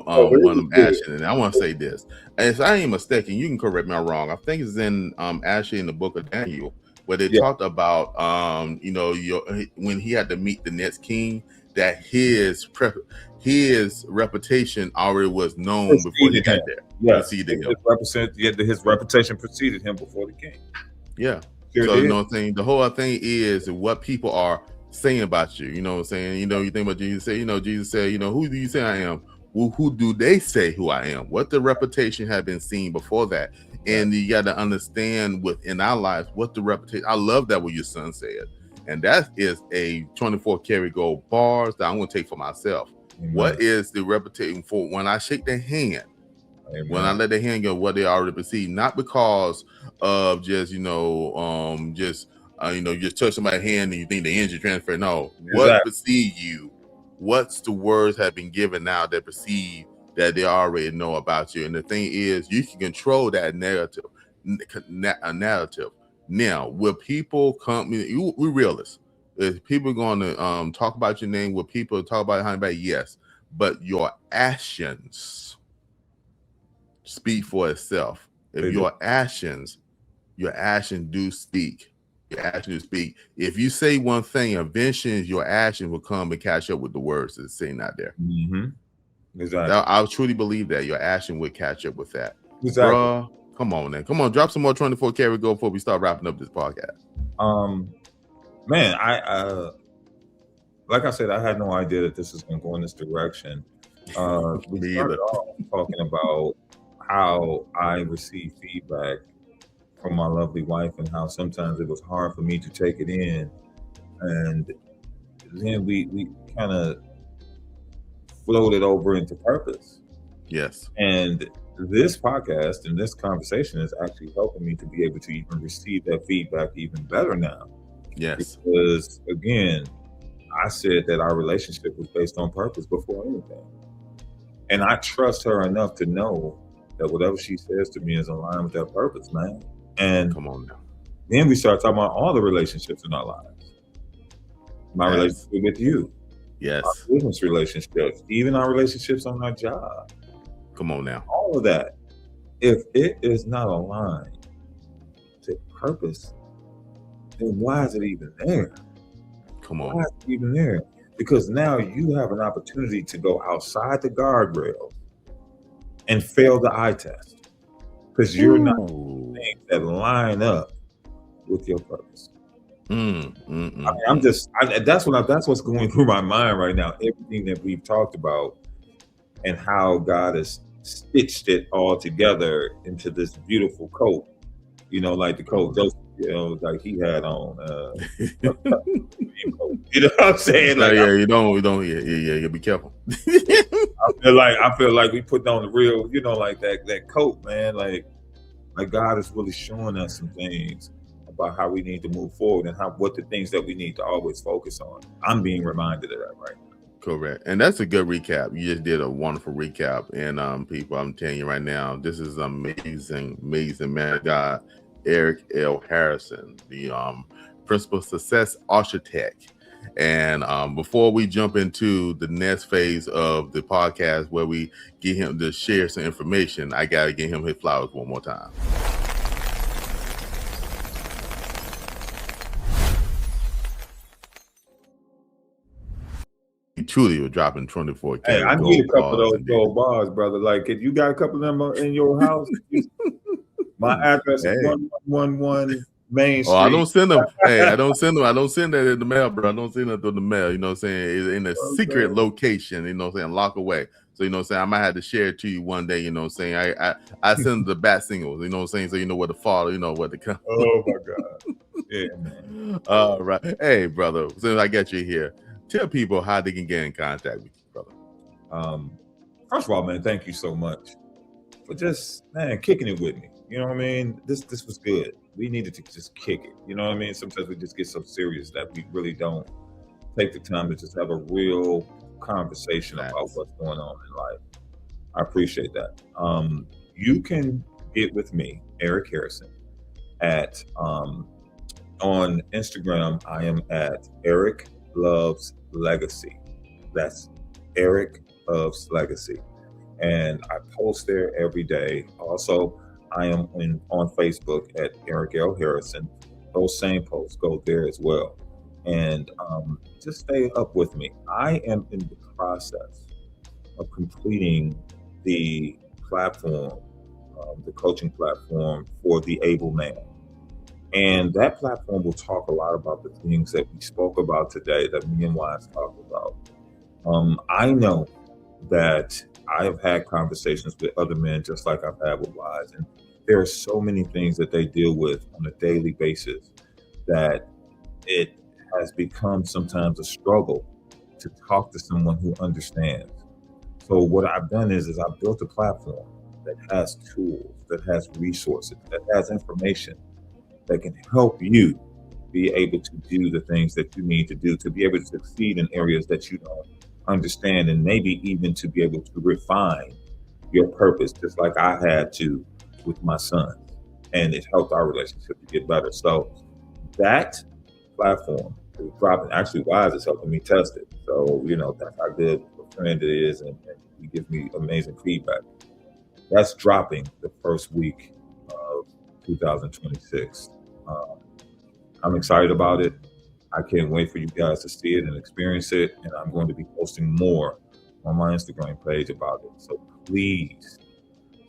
Speaker 1: one of them Ashley. And I want to say this. And if I ain't mistaken, you can correct me if I'm wrong. I think it's in Ashley in the book of Daniel, where they talked about when he had to meet the next king, that his reputation already was known before he got there.
Speaker 2: His reputation preceded him before the king.
Speaker 1: Yeah. So you know what I'm saying? The whole thing is what people are saying about you. You know what I'm saying? You think about Jesus, Jesus said, who do you say I am? Well, who do they say who I am? What the reputation had been seen before that. And you got to understand within our lives what the reputation. I love that what your son said. And that is a 24 karat gold bars that I'm going to take for myself. Amen. What is the reputation for when I shake their hand? Amen. When I let their hand go, what they already perceive, not because of just, just touch somebody's hand and you think the energy transfer. No, what perceive you? What's the words have been given now that perceive that they already know about you? And the thing is, you can control that narrative. Now, will people come? We're realists. Is people going to talk about your name? Will people talk about how about? Yes, but your actions speak for itself. If your actions do speak. Your actions speak. If you say one thing, eventually your action will come and catch up with the words that's saying out there.
Speaker 2: Exactly.
Speaker 1: I truly believe that your action would catch up with that.
Speaker 2: Exactly.
Speaker 1: Bruh, come on, man. Come on, drop some more 24 karat gold before we start wrapping up this podcast.
Speaker 2: Man, I like I said, I had no idea that this is going to go in this direction. We started off talking about how I receive feedback from my lovely wife and how sometimes it was hard for me to take it in. And then we kind of floated over into purpose.
Speaker 1: Yes.
Speaker 2: And this podcast and this conversation is actually helping me to be able to even receive that feedback even better now.
Speaker 1: Yes.
Speaker 2: Because again, I said that our relationship was based on purpose before anything. And I trust her enough to know that whatever she says to me is in line with that purpose, man. And
Speaker 1: come on now.
Speaker 2: Then we start talking about all the relationships in our lives. My relationship with you.
Speaker 1: Yes.
Speaker 2: Our business relationships, even our relationships on our job.
Speaker 1: Come on now.
Speaker 2: All of that. If it is not aligned to purpose, then why is it even there?
Speaker 1: Come on.
Speaker 2: Why is it even there? Because now you have an opportunity to go outside the guardrail and fail the eye test, because you're not doing things that line up with your purpose. That's what's going through my mind right now. Everything that we've talked about and how God has stitched it all together into this beautiful coat, like the coat Joseph, like he had on. You know what I'm saying? Like,
Speaker 1: you be careful.
Speaker 2: I feel like we put on the real, like that coat, man. Like God is really showing us some things about how we need to move forward and what the things that we need to always focus on. I'm being reminded of that right now.
Speaker 1: Correct. And that's a good recap. You just did a wonderful recap. And people, I'm telling you right now, this is amazing man of God, Eric L. Harrison, the Principal Success Architect. And before we jump into the next phase of the podcast where we get him to share some information, I got to give him his flowers one more time. Truly was dropping 24K.
Speaker 2: Hey, I need a couple of those gold bars, brother. Like, if you got a couple of them in your house, my address is 111 Main Street.
Speaker 1: Oh, I don't send them. Hey, I don't send that in the mail, bro. I don't send that through the mail. You know what I'm saying? It's in a secret location, you know what I'm saying? Lock away. So, you know what I'm saying? I might have to share it to you one day, you know what I'm saying? I send the bat singles, you know what I'm saying? So you know where to follow, you know where to come.
Speaker 2: Oh, my God. Yeah, man.
Speaker 1: All right. Hey, brother, since I got you here, tell people how they can get in contact with you, brother.
Speaker 2: First of all, man, thank you so much for just, kicking it with me. You know what I mean? This was good. We needed to just kick it. You know what I mean? Sometimes we just get so serious that we really don't take the time to just have a real conversation about what's going on in life. I appreciate that. You can get with me, Eric Harrison, at on Instagram. I am at Eric Loves Legacy. That's Eric Loves Legacy. And I post there every day. Also, I am on Facebook at Eric L. Harrison. Those same posts go there as well. And just stay up with me. I am in the process of completing the platform, the coaching platform for the able man. And that platform will talk a lot about the things that we spoke about today, that me and Wise talked about. I know that I have had conversations with other men just like I've had with Wise, and there are so many things that they deal with on a daily basis that it has become sometimes a struggle to talk to someone who understands. So what I've done is I've built a platform that has tools, that has resources, that has information that can help you be able to do the things that you need to do to be able to succeed in areas that you don't understand, and maybe even to be able to refine your purpose, just like I had to with my son. And it helped our relationship to get better. So that platform is dropping. Actually, Wise is helping me test it. So, that's how good a friend it is, and he gives me amazing feedback. That's dropping the first week of 2026. I'm excited about it. I can't wait for you guys to see it and experience it. And I'm going to be posting more on my Instagram page about it. So please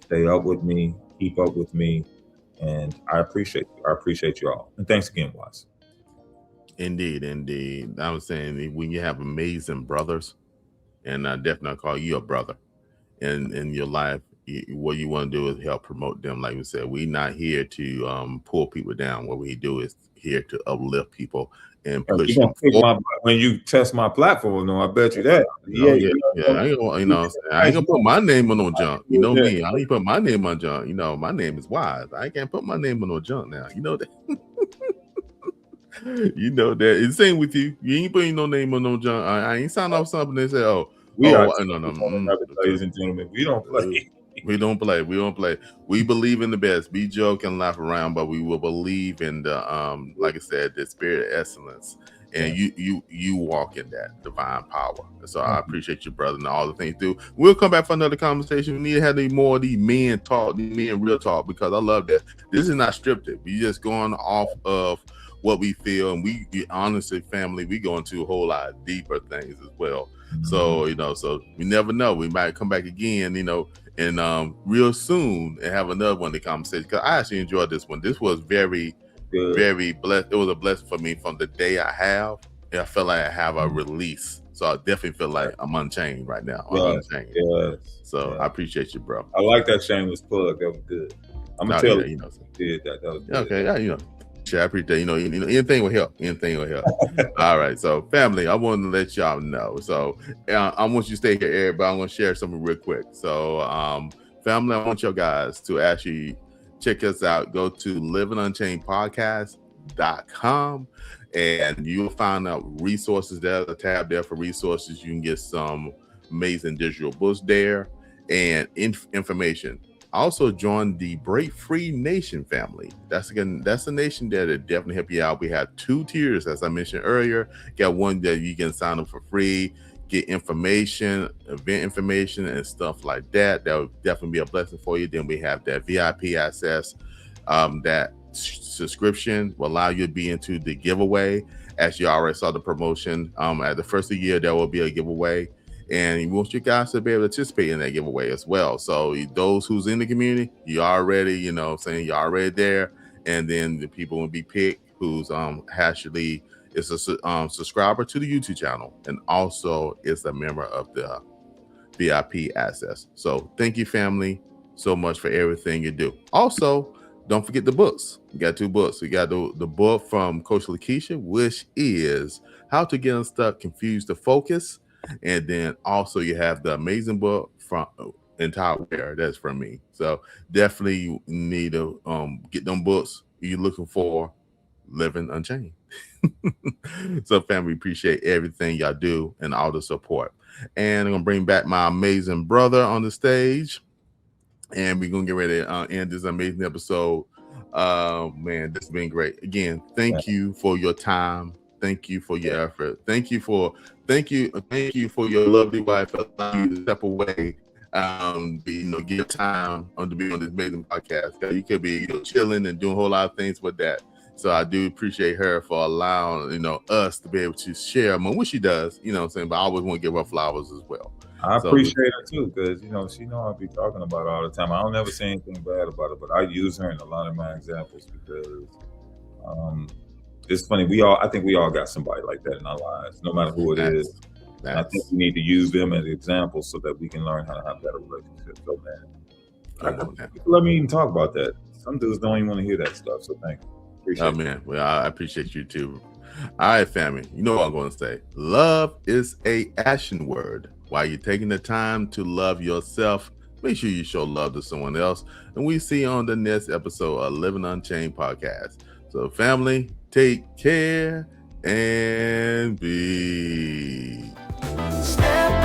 Speaker 2: stay up with me, keep up with me. And I appreciate you. I appreciate you all. And thanks again, Wise.
Speaker 1: Indeed. I was saying, when you have amazing brothers, and I definitely call you a brother in your life, what you want to do is help promote them. Like we said, we're not here to pull people down. What we do is here to uplift people and push them forward.
Speaker 2: When you test my platform, no, I bet you that.
Speaker 1: I ain't gonna put my name on no junk. You know me. I ain't put my name on junk. My name is Wise. I can't put my name on no junk now. You know that. You know that. It's the same with you. You ain't putting no name on no junk. I ain't signed off something and say, no.
Speaker 2: Ladies and gentlemen, we don't play.
Speaker 1: We don't play. We believe in the best. We joke and laugh around, but we will believe in the like I said, the spirit of excellence. And you walk in that divine power. So I appreciate you, brother, and all the things you do. We'll come back for another conversation. We need to have any more of these men talk, these men real talk, because I love that. This is not scripted. We just going off of what we feel, and we honestly, family, we go into a whole lot deeper things as well.
Speaker 2: Mm-hmm.
Speaker 1: So so we never know, we might come back again, and real soon and have another one to conversation, because I actually enjoyed this one. This was very
Speaker 2: Good.
Speaker 1: very blessed. It was a blessing for me from the day I felt like I have a release. So I definitely feel like I'm unchained right now.
Speaker 2: Yes,
Speaker 1: Unchained.
Speaker 2: yes,
Speaker 1: So
Speaker 2: yes.
Speaker 1: I appreciate you, bro.
Speaker 2: I like that shameless plug. That was good. I'm gonna tell you, did that. That was good.
Speaker 1: Okay, yeah, sure, I appreciate anything will help. Anything will help. All right, so family, I want to let y'all know. So I want you to stay here, everybody. I'm gonna share something real quick. So family, I want you guys to actually check us out. Go to livingunchainedpodcast.com, and you'll find out resources. There's a tab there for resources. You can get some amazing digital books there and information. Also join the Break Free Nation family. That's a nation that will definitely help you out. We have 2 tiers, as I mentioned earlier. Got one that you can sign up for free, get information, event information, and stuff like that. That would definitely be a blessing for you. Then we have that VIP access. That subscription will allow you to be into the giveaway. As you already saw the promotion, at the first of the year, there will be a giveaway. And we want you guys to be able to participate in that giveaway as well. So those who's in the community, you already, you're already there. And then the people will be picked who's actually is a subscriber to the YouTube channel, and also is a member of the VIP access. So thank you, family, so much for everything you do. Also, don't forget the books. We got 2 books. We got the book from Coach Lakeisha, which is How to Get Unstuck, Confused to Focus. And then also you have the amazing book from Entire Wear. That's from me. So definitely you need to get them books you're looking for. Living Unchained. So family, appreciate everything y'all do and all the support. And I'm gonna bring back my amazing brother on the stage, and we're gonna get ready to end this amazing episode. Man, this has been great. Again, thank you for your time. Thank you for your effort. Thank you for your lovely wife allowing you to step away, give time to be on this amazing podcast. You could be chilling and doing a whole lot of things with that. So I do appreciate her for allowing us to be able to share among what she does. What I'm saying, but I always want to give her flowers as well.
Speaker 2: I appreciate her too, because she know I'll be talking about it all the time. I don't never say anything bad about her, but I use her in a lot of my examples because it's funny. I think we all got somebody like that in our lives, no matter who it is. I think we need to use them as examples so that we can learn how to have better relationships. So man, let me even talk about that. Some dudes don't even want to hear that stuff. So thank you. Appreciate
Speaker 1: man. Well, I appreciate you too. All right, family. You know what I'm going to say. Love is a action word. While you're taking the time to love yourself, make sure you show love to someone else. And we see you on the next episode of Living Unchained Podcast. So family, take care and be.
Speaker 4: Step